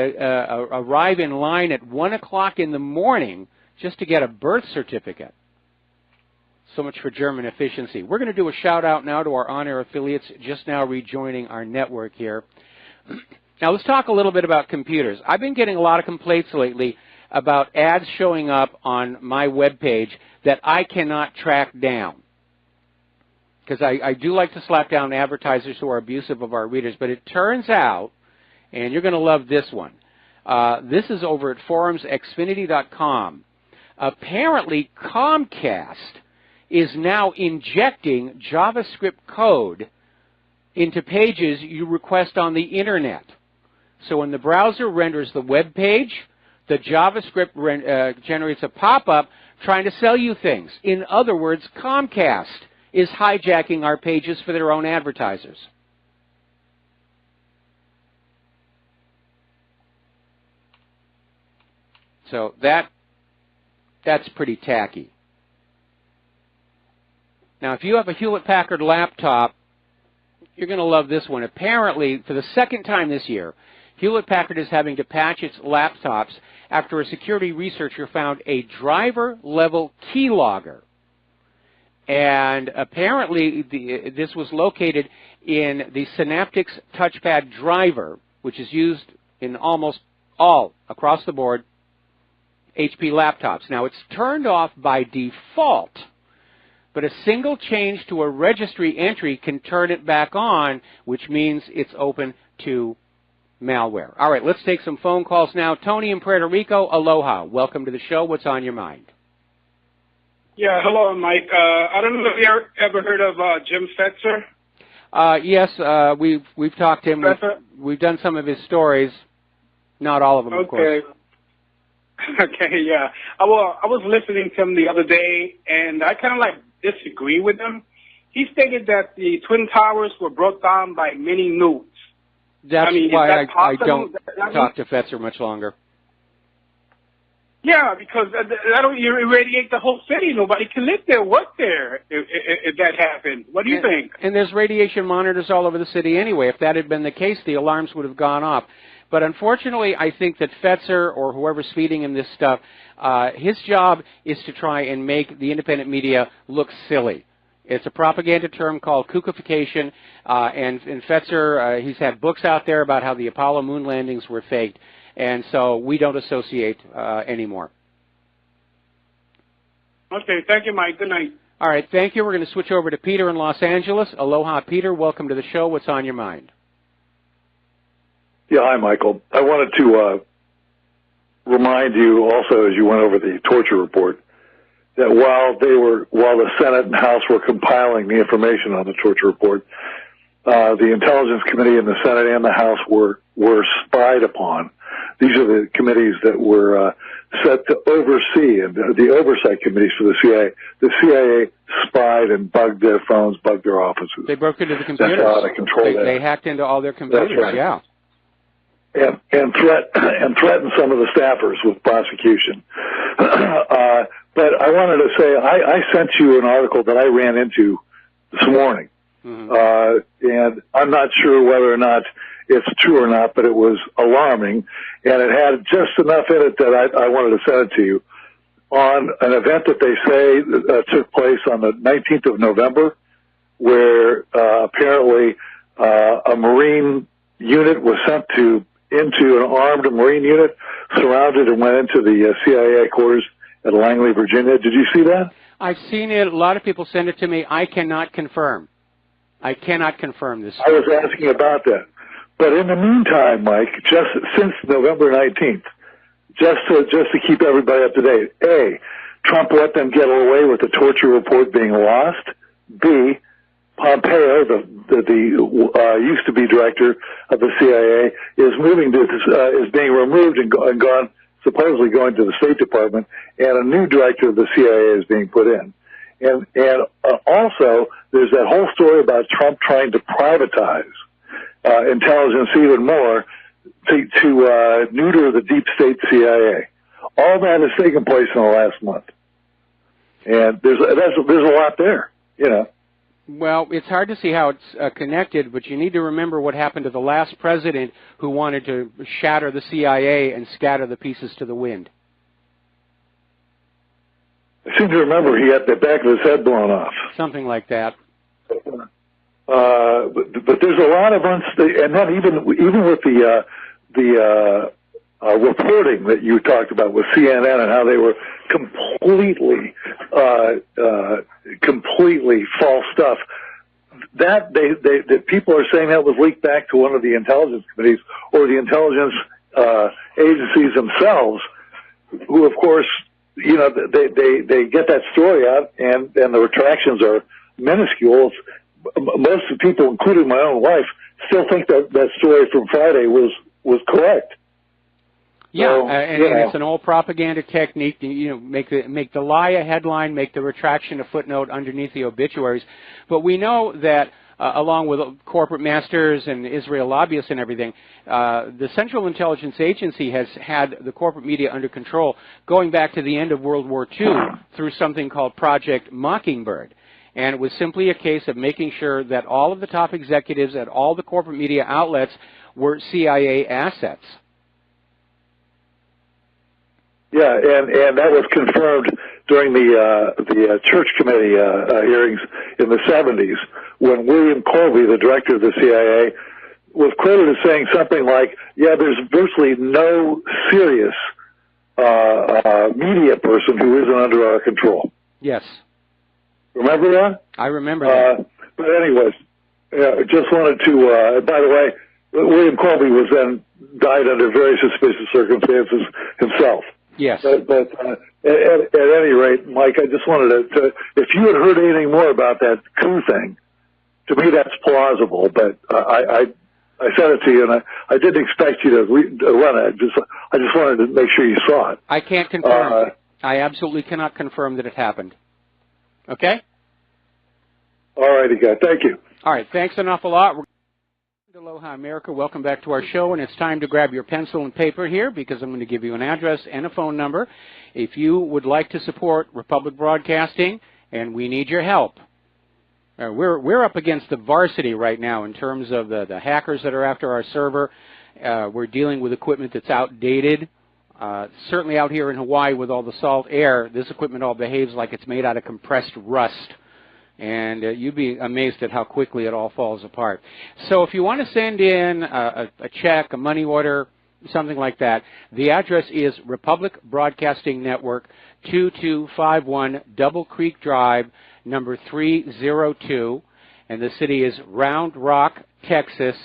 arrive in line at 1 o'clock in the morning just to get a birth certificate. So much for German efficiency. We're going to do a shout out now to our on-air affiliates just now rejoining our network here. Now let's talk a little bit about computers. I've been getting a lot of complaints lately about ads showing up on my webpage that I cannot track down. Because I do like to slap down advertisers who are abusive of our readers, but it turns out, and you're going to love this one, this is over at forumsxfinity.com. Apparently Comcast is now injecting JavaScript code into pages you request on the internet. So when the browser renders the web page, the JavaScript generates a pop-up trying to sell you things. In other words, Comcast is hijacking our pages for their own advertisers. So that's pretty tacky. Now, if you have a Hewlett-Packard laptop, you're going to love this one. Apparently, for the second time this year, Hewlett-Packard is having to patch its laptops after a security researcher found a driver-level keylogger. And apparently, this was located in the Synaptics touchpad driver, which is used in almost all, across the board, HP laptops. Now, it's turned off by default, but a single change to a registry entry can turn it back on, which means it's open to malware. All right, let's take some phone calls now. Tony in Puerto Rico, aloha. Welcome to the show. What's on your mind? Yeah, hello, Mike. I don't know if you ever heard of Jim Fetzer. Yes, we've talked to him. We've done some of his stories, not all of them, of course. Okay, yeah. I was listening to him the other day, and I kind of disagree with him. He stated that the Twin Towers were brought down by mini nukes. That's why I don't talk to Fetzer much longer. Yeah, because you irradiate the whole city. Nobody can live there, work there if that happened. What do you think? And there's radiation monitors all over the city anyway. If that had been the case, the alarms would have gone off. But unfortunately, I think that Fetzer or whoever's feeding him this stuff, his job is to try and make the independent media look silly. It's a propaganda term called kookification, and Fetzer, he's had books out there about how the Apollo moon landings were faked, and so we don't associate anymore. Okay, thank you, Mike. Good night. All right, thank you. We're going to switch over to Peter in Los Angeles. Aloha, Peter. Welcome to the show. What's on your mind? Yeah, hi, Michael. I wanted to remind you also, as you went over the torture report, that while the Senate and House were compiling the information on the torture report, the Intelligence Committee in the Senate and the House were spied upon. These are the committees that were set to oversee, and the oversight committees for the CIA. The CIA spied and bugged their phones, bugged their offices. They broke into the computers. That's how to control that. They hacked into all their computers. That's right. Yeah. And threatened some of the staffers with prosecution. But I wanted to say, I sent you an article that I ran into this morning. Mm-hmm. And I'm not sure whether or not it's true or not, but it was alarming. And it had just enough in it that I wanted to send it to you on an event that they say took place on the 19th of November, where apparently a Marine unit was sent into an armed Marine unit, surrounded and went into the CIA quarters at Langley, Virginia. Did you see that? I've seen it. A lot of people send it to me. I cannot confirm. I cannot confirm this. I was asking about that. But in the meantime, Mike, just since November 19th, just to keep everybody up to date, A, Trump let them get away with the torture report being lost. B, Pompeo, the used to be director of the CIA, is being removed and gone, supposedly going to the State Department, and a new director of the CIA is being put in. And also, there's that whole story about Trump trying to privatize intelligence even more to neuter the deep state CIA. All that has taken place in the last month, and there's a lot there, you know. Well, it's hard to see how it's connected, but you need to remember what happened to the last president who wanted to shatter the CIA and scatter the pieces to the wind. I seem to remember he had the back of his head blown off. Something like that. But there's a lot of and then even with the reporting that you talked about with CNN and how they were completely false stuff. That that people are saying that was leaked back to one of the intelligence committees or the intelligence agencies themselves, who of course, you know, they get that story out and the retractions are minuscule. Most of the people, including my own wife, still think that story from Friday was correct. Yeah, so, and it's an old propaganda technique to, you know, make the lie a headline, make the retraction a footnote underneath the obituaries. But we know that along with corporate masters and Israel lobbyists and everything, the Central Intelligence Agency has had the corporate media under control going back to the end of World War II through something called Project Mockingbird. And it was simply a case of making sure that all of the top executives at all the corporate media outlets were CIA assets. Yeah, and that was confirmed during the church committee hearings in the 70s when William Colby, the director of the CIA, was quoted as saying something like, yeah, there's virtually no serious media person who isn't under our control. Yes. Remember that? I remember that. But anyways, just wanted to, by the way, William Colby was then died under very suspicious circumstances himself. Yes. But at any rate, Mike, I just wanted to, if you had heard anything more about that coup thing, to me that's plausible, but I said it to you, and I didn't expect you to run it. I just wanted to make sure you saw it. I can't confirm. I absolutely cannot confirm that it happened. Okay? All righty, guys. Thank you. All right. Thanks an awful lot. Aloha, America. Welcome back to our show, and it's time to grab your pencil and paper here because I'm going to give you an address and a phone number. If you would like to support Republic Broadcasting, and we need your help. We're up against the varsity right now in terms of the hackers that are after our server. We're dealing with equipment that's outdated. Certainly out here in Hawaii with all the salt air, this equipment all behaves like it's made out of compressed rust. And you'd be amazed at how quickly it all falls apart. So if you want to send in a check, a money order, something like that, the address is Republic Broadcasting Network, 2251 Double Creek Drive, number 302, and the city is Round Rock, Texas,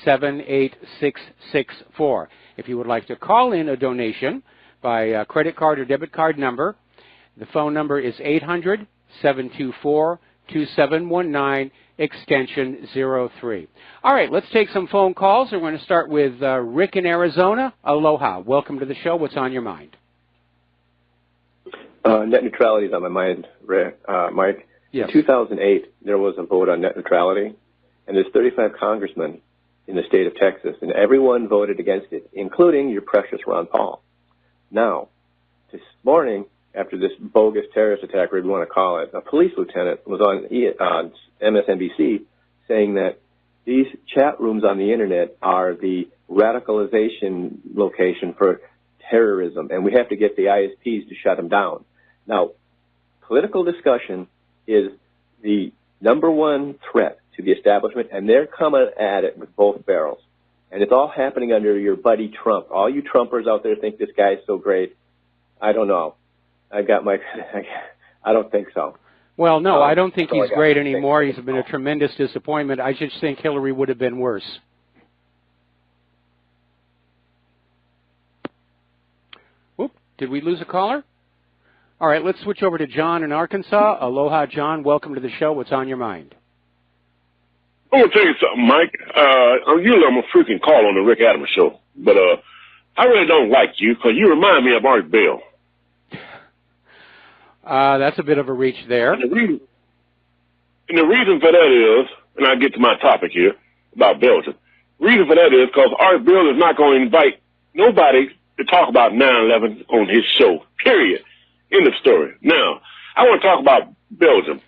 78664. If you would like to call in a donation by credit card or debit card number, the phone number is 800-724-2719, extension 03. All right, let's take some phone calls. We're going to start with Rick in Arizona. Aloha. Welcome to the show. What's on your mind? Net neutrality is on my mind, Rick, Mike. Yes. In 2008, there was a vote on net neutrality, and there's 35 congressmen in the state of Texas, and everyone voted against it, including your precious Ron Paul. Now, this morning, after this bogus terrorist attack, whatever you want to call it, a police lieutenant was on MSNBC saying that these chat rooms on the Internet are the radicalization location for terrorism, and we have to get the ISPs to shut them down. Now, political discussion is the number one threat to the establishment, and they're coming at it with both barrels. And it's all happening under your buddy Trump. All you Trumpers out there think this guy's so great. I don't know. I don't think so. Well, no, I don't think he's great anymore. He's been a tremendous disappointment. I just think Hillary would have been worse. Whoop, did we lose a caller? All right, let's switch over to John in Arkansas. Aloha, John. Welcome to the show. What's on your mind? I'm going to tell you something, Mike. Usually I'm a freaking call on the Rick Adams show, but I really don't like you because you remind me of Art Bell. That's a bit of a reach there. And the reason for that is, and I get to my topic here about Belgium, the reason for that is because Art Bell is not going to invite nobody to talk about 9/11 on his show, period. End of story. Now, I want to talk about Belgium.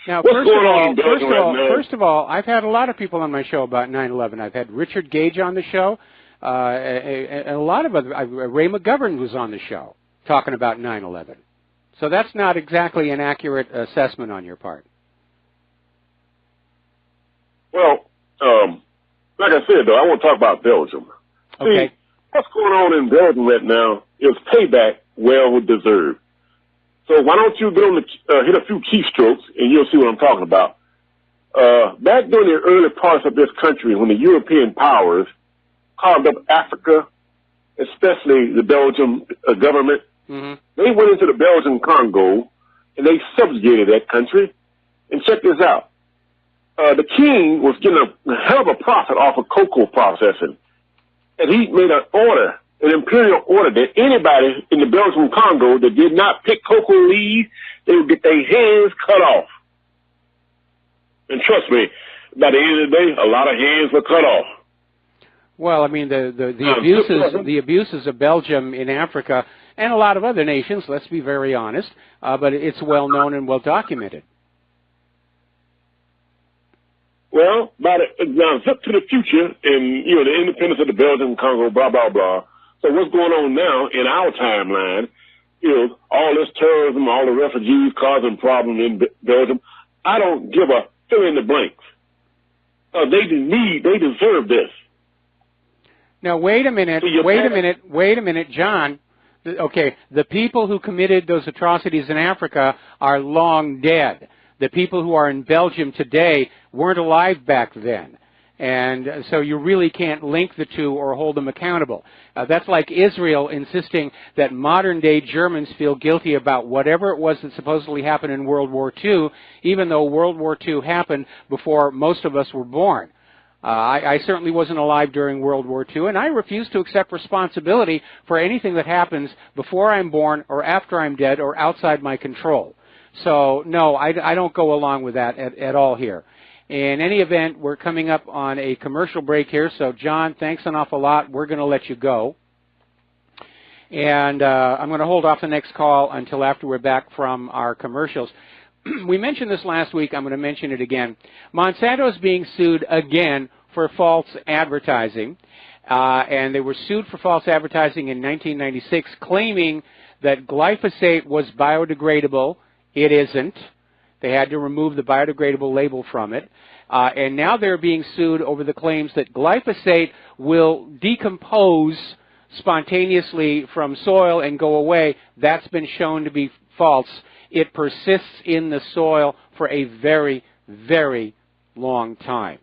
Now, What's going on in Belgium right now? First of all, I've had a lot of people on my show about 9/11. I've had Richard Gage on the show, and a lot of other. Ray McGovern was on the show talking about 9/11. So that's not exactly an accurate assessment on your part. Well, like I said, though, I want to talk about Belgium. Okay. See, what's going on in Belgium right now is payback well deserved. So why don't you go hit a few keystrokes, and you'll see what I'm talking about. Back during the early parts of this country, when the European powers carved up Africa, especially the Belgian government, they went into the Belgian Congo, and they subjugated that country. And check this out. The king was getting a hell of a profit off of cocoa processing. And he made an order, an imperial order, that anybody in the Belgian Congo that did not pick cocoa leaves, they would get their hands cut off. And trust me, by the end of the day, a lot of hands were cut off. Well, I mean, the abuses of Belgium in Africa and a lot of other nations, let's be very honest, but it's well known and well documented. Well, now flip to the future and, the independence of the Belgian Congo, blah, blah, blah. So what's going on now in our timeline, all this terrorism, all the refugees causing problems in Belgium, I don't give a fill in the blanks. They deserve this. Now, wait a minute, John. Okay, the people who committed those atrocities in Africa are long dead. The people who are in Belgium today weren't alive back then. And so you really can't link the two or hold them accountable. That's like Israel insisting that modern-day Germans feel guilty about whatever it was that supposedly happened in World War II, even though World War II happened before most of us were born. I certainly wasn't alive during World War II, and I refuse to accept responsibility for anything that happens before I'm born or after I'm dead or outside my control. So, no, I don't go along with that at all here. In any event, we're coming up on a commercial break here, so John, thanks an awful lot. We're going to let you go. And I'm going to hold off the next call until after we're back from our commercials. We mentioned this last week. I'm going to mention it again. Monsanto is being sued again for false advertising, and they were sued for false advertising in 1996, claiming that glyphosate was biodegradable. It isn't. They had to remove the biodegradable label from it. And now they're being sued over the claims that glyphosate will decompose spontaneously from soil and go away. That's been shown to be false. It persists in the soil for a very, very long time.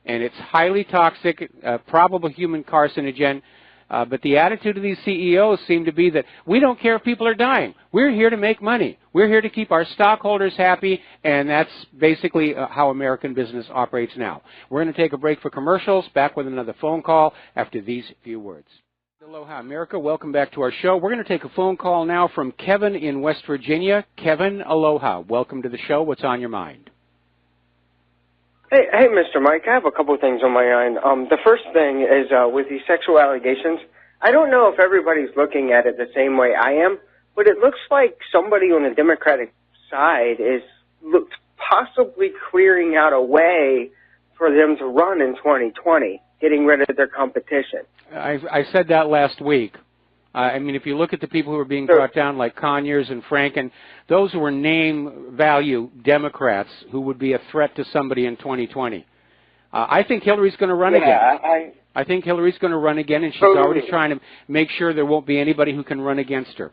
And it's highly toxic, probable human carcinogen. But the attitude of these CEOs seem to be that we don't care if people are dying. We're here to make money. We're here to keep our stockholders happy, and that's basically how American business operates now. We're going to take a break for commercials, back with another phone call after these few words. Aloha, America. Welcome back to our show. We're going to take a phone call now from Kevin in West Virginia. Kevin, aloha. Welcome to the show. What's on your mind? Hey, Mr. Mike, I have a couple of things on my mind. The first thing is with these sexual allegations, I don't know if everybody's looking at it the same way I am, but it looks like somebody on the Democratic side is possibly clearing out a way for them to run in 2020, getting rid of their competition. I said that last week. I mean, if you look at the people who are being brought down, like Conyers and Franken, those were name-value Democrats who would be a threat to somebody in 2020. I think Hillary's going to run again. I think Hillary's going to run again, and she's already trying to make sure there won't be anybody who can run against her.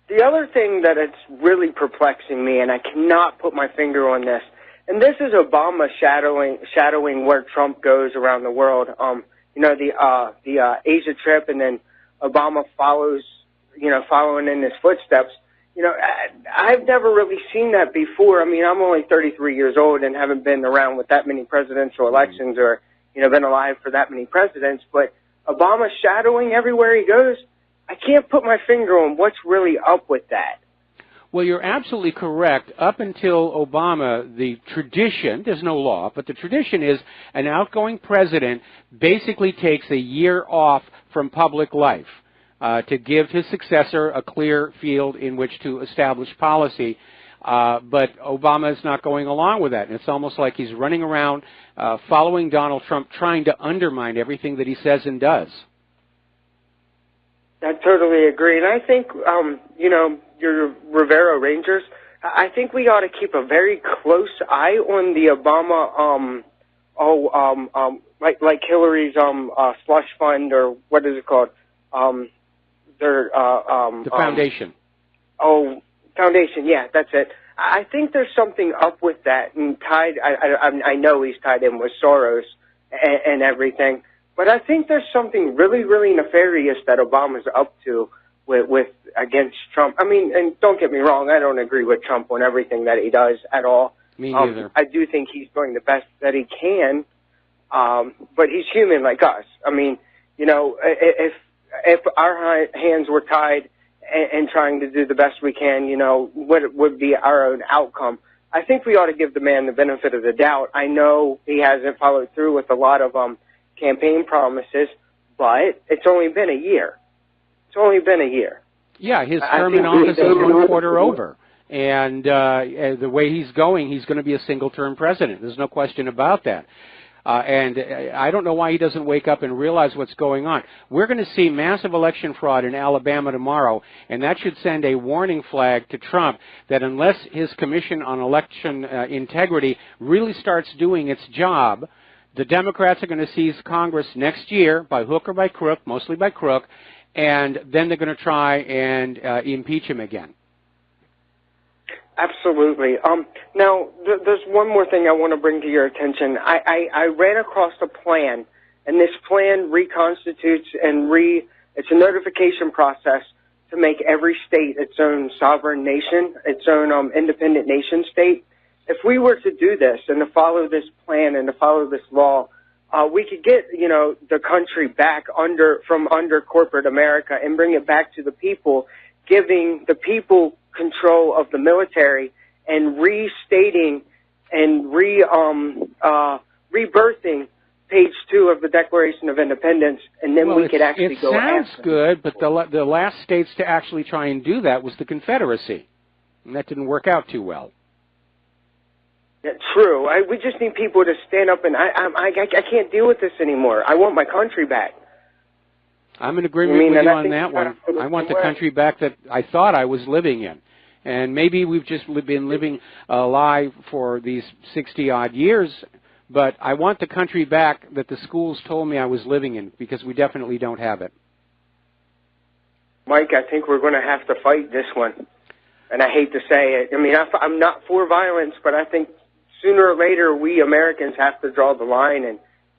The other thing that it's really perplexing me, and I cannot put my finger on this, and this is Obama shadowing where Trump goes around the world. The Asia trip, and then Obama following in his footsteps. I've never really seen that before. I mean, I'm only 33 years old and haven't been around with that many presidential elections or, been alive for that many presidents. But Obama shadowing everywhere he goes, I can't put my finger on what's really up with that. Well, you're absolutely correct. Up until Obama, the tradition, there's no law, but the tradition is an outgoing president basically takes a year off from public life to give his successor a clear field in which to establish policy. But Obama is not going along with that. And it's almost like he's running around following Donald Trump, trying to undermine everything that he says and does. I totally agree. And I think, your Rivero Rangers, I think we ought to keep a very close eye on the Obama, like Hillary's slush fund, or what is it called? The foundation. Foundation. Yeah, that's it. I think there's something up with that, and I know he's tied in with Soros and everything, but I think there's something really, really nefarious that Obama's up to with against Trump. I mean, and don't get me wrong, I don't agree with Trump on everything that he does at all. Me neither. I do think he's doing the best that he can, but he's human like us. I mean, if our hands were tied and trying to do the best we can, what would be our own outcome? I think we ought to give the man the benefit of the doubt. I know he hasn't followed through with a lot of campaign promises, but it's only been a year. It's only been a year. Yeah, his term in office is 1/4 over. And the way he's going to be a single-term president. There's no question about that. And I don't know why he doesn't wake up and realize what's going on. We're going to see massive election fraud in Alabama tomorrow, and that should send a warning flag to Trump that unless his Commission on Election Integrity really starts doing its job, the Democrats are going to seize Congress next year by hook or by crook, mostly by crook, and then they're going to try and impeach him again. Absolutely. Now, there's one more thing I want to bring to your attention. I ran across a plan, and this plan reconstitutes and it's a notification process to make every state its own sovereign nation, its own independent nation state. If we were to do this and to follow this plan and to follow this law, we could get, the country back from under corporate America and bring it back to the people, giving the people control of the military and restating and rebirthing page 2 of the Declaration of Independence, and then we could actually go after. It sounds good, but the last states to actually try and do that was the Confederacy, and that didn't work out too well. Yeah, true. We just need people to stand up, and I can't deal with this anymore. I want my country back. I'm in agreement with you on that one. I want the country back that I thought I was living in. And maybe we've just been living a lie for these 60-odd years, but I want the country back that the schools told me I was living in, because we definitely don't have it. Mike, I think we're going to have to fight this one. And I hate to say it. I mean, I'm not for violence, but I think sooner or later we Americans have to draw the line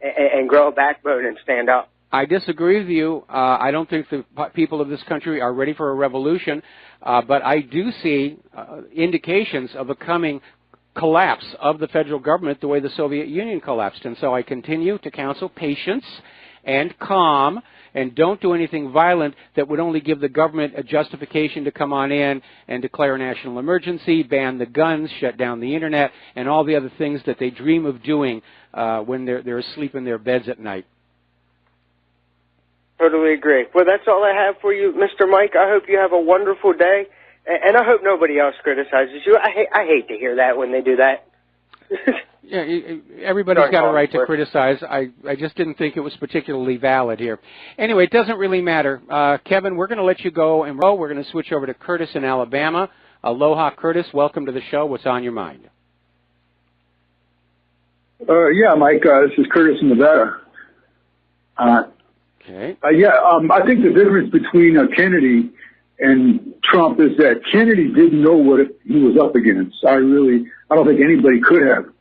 and grow a backbone and stand up. I disagree with you. I don't think the people of this country are ready for a revolution, but I do see indications of a coming collapse of the federal government the way the Soviet Union collapsed. And so I continue to counsel patience and calm, and don't do anything violent that would only give the government a justification to come on in and declare a national emergency, ban the guns, shut down the Internet, and all the other things that they dream of doing when they're asleep in their beds at night. Totally agree. Well, that's all I have for you, Mr. Mike. I hope you have a wonderful day, and I hope nobody else criticizes you. I hate to hear that when they do that. Yeah, everybody's got a right to criticize. I just didn't think it was particularly valid here. Anyway, it doesn't really matter. Kevin, we're going to let you go, and we're going to switch over to Curtis in Alabama. Aloha, Curtis. Welcome to the show. What's on your mind? Yeah, Mike, this is Curtis in Nevada. Okay. I think the difference between Kennedy and Trump is that Kennedy didn't know what he was up against. I don't think anybody could have.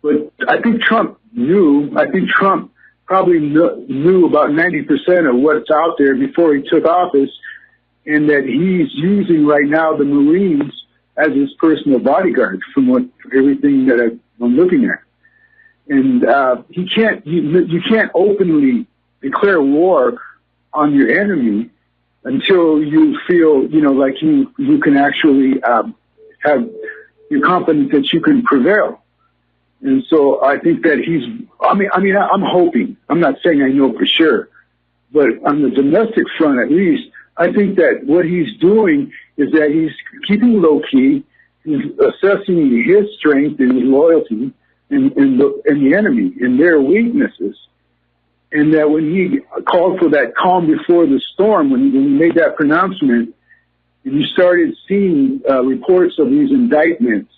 But I think Trump knew. I think Trump probably knew about 90% of what's out there before he took office, and that he's using right now the Marines as his personal bodyguards from everything that I'm looking at. And you can't openly declare war on your enemy until you feel, like you can actually have your confidence that you can prevail. And so I think that I'm hoping, I'm not saying I know for sure, but on the domestic front at least, I think that what he's doing is that he's keeping low key, he's assessing his strength and his loyalty and the enemy and their weaknesses. And that when he called for that calm before the storm, when he made that pronouncement, and you started seeing reports of these indictments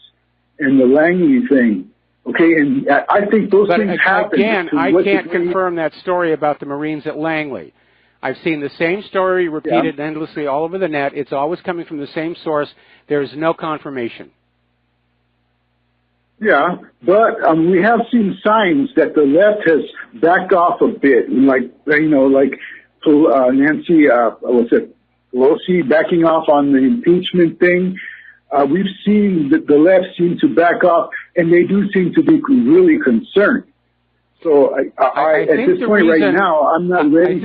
and the Langley thing, okay, and I think those things happen. Again, I can't confirm that story about the Marines at Langley. I've seen the same story repeated endlessly all over the net. It's always coming from the same source. There's no confirmation. Yeah, but we have seen signs that the left has backed off a bit, like Nancy, Pelosi backing off on the impeachment thing. We've seen the left seem to back off, and they do seem to be really concerned. So at this point right now, I'm not ready.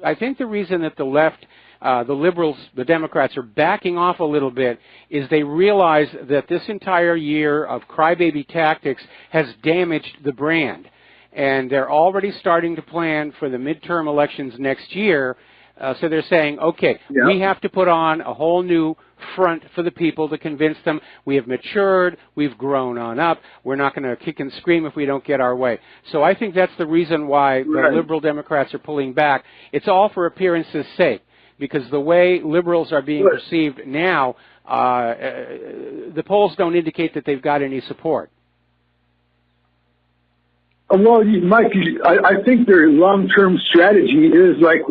I think the reason that the left the liberals, the Democrats are backing off a little bit is they realize that this entire year of crybaby tactics has damaged the brand. And they're already starting to plan for the midterm elections next year. So they're saying, okay, we have to put on a whole new front for the people to convince them we have matured, we've grown on up, we're not going to kick and scream if we don't get our way. So I think that's the reason why the liberal Democrats are pulling back. It's all for appearance's sake, because the way liberals are being perceived now, the polls don't indicate that they've got any support. Well, Mike, I think their long-term strategy is like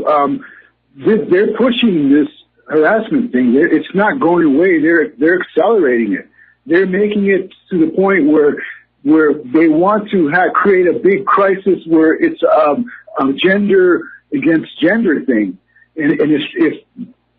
they're pushing this harassment thing. It's not going away. They're accelerating it. They're making it to the point where they want to create a big crisis where it's a gender against gender thing. And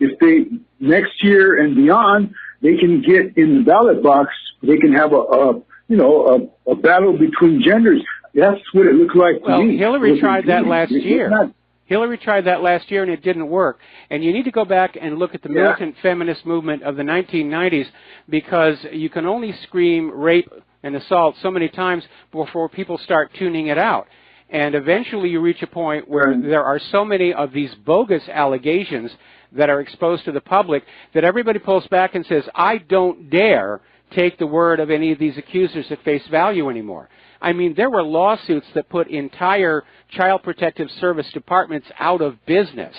if they next year and beyond they can get in the ballot box, they can have a battle between genders. That's what it looked like to me. Hillary tried that last year. Hillary tried that last year, and it didn't work. And you need to go back and look at the militant feminist movement of the 1990s, because you can only scream rape and assault so many times before people start tuning it out. And eventually you reach a point where there are so many of these bogus allegations that are exposed to the public that everybody pulls back and says, I don't dare take the word of any of these accusers at face value anymore. I mean, there were lawsuits that put entire Child Protective Service departments out of business.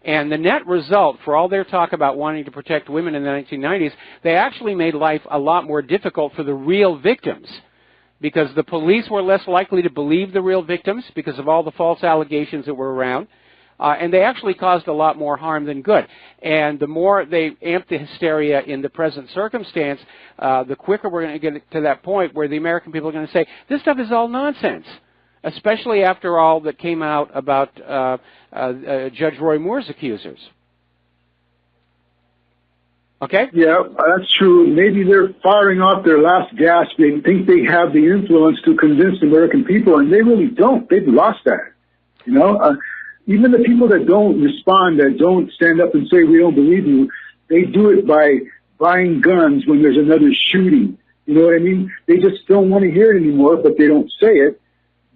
And the net result, for all their talk about wanting to protect women in the 1990s, they actually made life a lot more difficult for the real victims, because the police were less likely to believe the real victims because of all the false allegations that were around. And they actually caused a lot more harm than good. And the more they amp the hysteria in the present circumstance, the quicker we're going to get to that point where the American people are going to say, this stuff is all nonsense, especially after all that came out about Judge Roy Moore's accusers. Okay? Yeah, that's true. Maybe they're firing off their last gasp. They think they have the influence to convince the American people, and they really don't. They've lost that. You know? Even the people that don't respond, that don't stand up and say, we don't believe you, they do it by buying guns when there's another shooting. You know what I mean? They just don't want to hear it anymore, but they don't say it.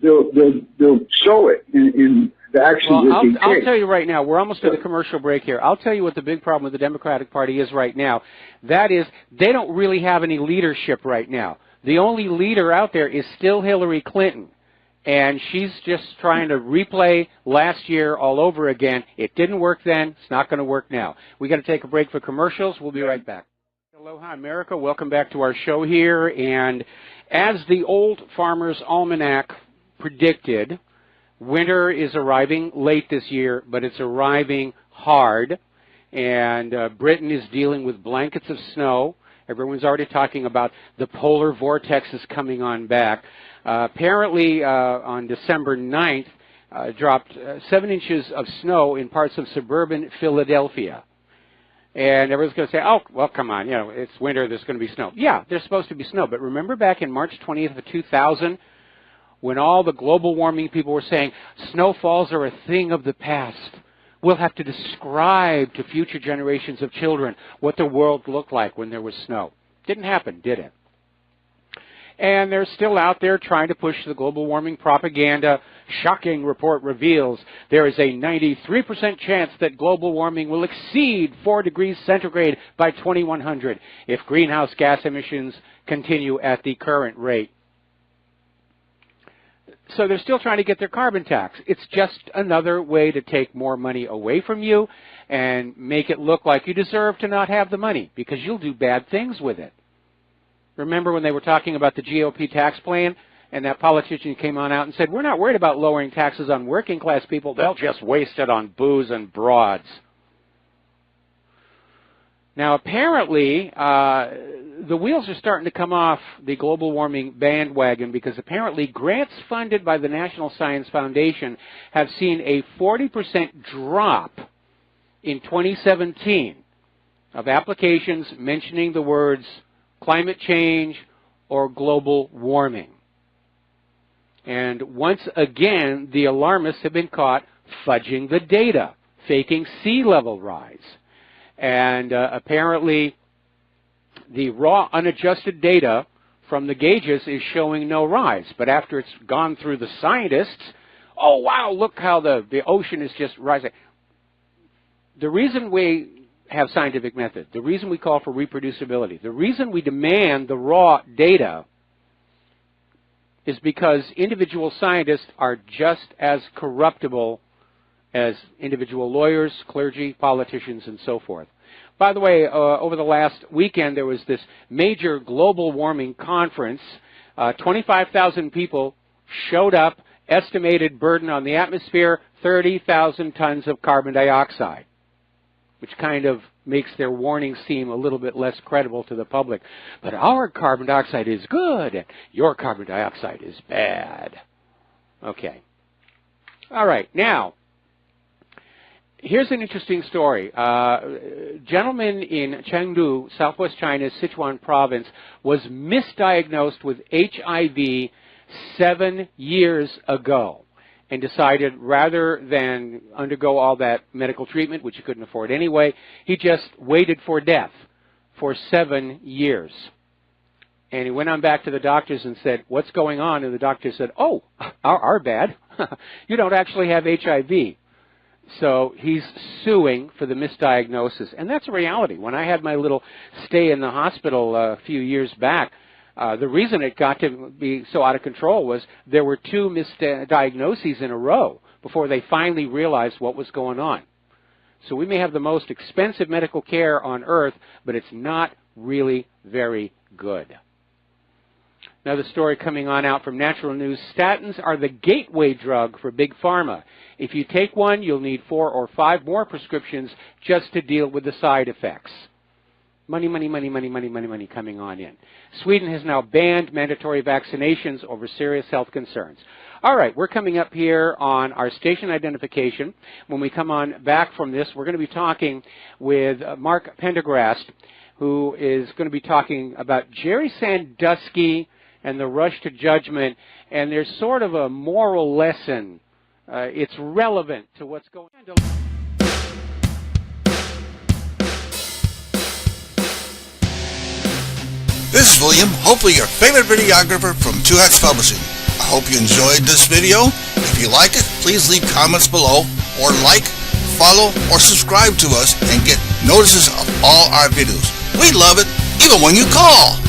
They'll show it in the actions that they take. I'll tell you right now, we're almost at the commercial break here. I'll tell you what the big problem with the Democratic Party is right now. That is, they don't really have any leadership right now. The only leader out there is still Hillary Clinton. And she's just trying to replay last year all over again. It didn't work then. It's not going to work now. We got to take a break for commercials. We'll be right back. Aloha, America. Welcome back to our show here. And as the Old Farmer's Almanac predicted, winter is arriving late this year, but it's arriving hard. And Britain is dealing with blankets of snow. Everyone's already talking about the polar vortexes coming on back. Apparently, on December 9th, dropped 7 inches of snow in parts of suburban Philadelphia. And everyone's going to say, oh, well, come on, you know, it's winter, there's going to be snow. Yeah, there's supposed to be snow. But remember back in March 20th of 2000, when all the global warming people were saying, snowfalls are a thing of the past. We'll have to describe to future generations of children what the world looked like when there was snow. Didn't happen, did it? And they're still out there trying to push the global warming propaganda. Shocking report reveals there is a 93% chance that global warming will exceed 4 degrees centigrade by 2100 if greenhouse gas emissions continue at the current rate. So they're still trying to get their carbon tax. It's just another way to take more money away from you and make it look like you deserve to not have the money because you'll do bad things with it. Remember when they were talking about the GOP tax plan and that politician came on out and said, we're not worried about lowering taxes on working class people. They'll just waste it on booze and broads. Now, apparently, the wheels are starting to come off the global warming bandwagon because apparently grants funded by the National Science Foundation have seen a 40% drop in 2017 of applications mentioning the words climate change or global warming. And once again, the alarmists have been caught fudging the data. faking sea level rise. And apparently the raw unadjusted data from the gauges is showing no rise. But after it's gone through the scientists, oh, wow, look how the ocean is just rising. The reason we have scientific method, the reason we call for reproducibility, the reason we demand the raw data is because individual scientists are just as corruptible as individual lawyers, clergy, politicians, and so forth. By the way, over the last weekend, there was this major global warming conference. 25,000 people showed up, estimated burden on the atmosphere, 30,000 tons of carbon dioxide, which kind of makes their warning seem a little bit less credible to the public. But our carbon dioxide is good, and your carbon dioxide is bad. Okay. All right. Now, here's an interesting story. A gentleman in Chengdu, southwest China's Sichuan province, was misdiagnosed with HIV 7 years ago and decided rather than undergo all that medical treatment, which he couldn't afford anyway, he just waited for death for 7 years. And he went on back to the doctors and said, what's going on? And the doctor said, oh, our bad. You don't actually have HIV. So he's suing for the misdiagnosis. And that's a reality. When I had my little stay in the hospital a few years back, the reason it got to be so out of control was there were 2 misdiagnoses in a row before they finally realized what was going on. So we may have the most expensive medical care on earth, but it's not really very good. Another story coming on out from Natural News. Statins are the gateway drug for big pharma. If you take one, you'll need 4 or 5 more prescriptions just to deal with the side effects. Money, money, money, money, money, money, money coming on in. Sweden has now banned mandatory vaccinations over serious health concerns. All right, we're coming up here on our station identification. When we come on back from this, we're going to be talking with Mark Pendergrast, who is going to be talking about Jerry Sandusky and the rush to judgment. And there's sort of a moral lesson. It's relevant to what's going on. This is William, hopefully your favorite videographer from Two Hats Publishing. I hope you enjoyed this video. If you like it, please leave comments below, or like, follow, or subscribe to us and get notices of all our videos. We love it, even when you call.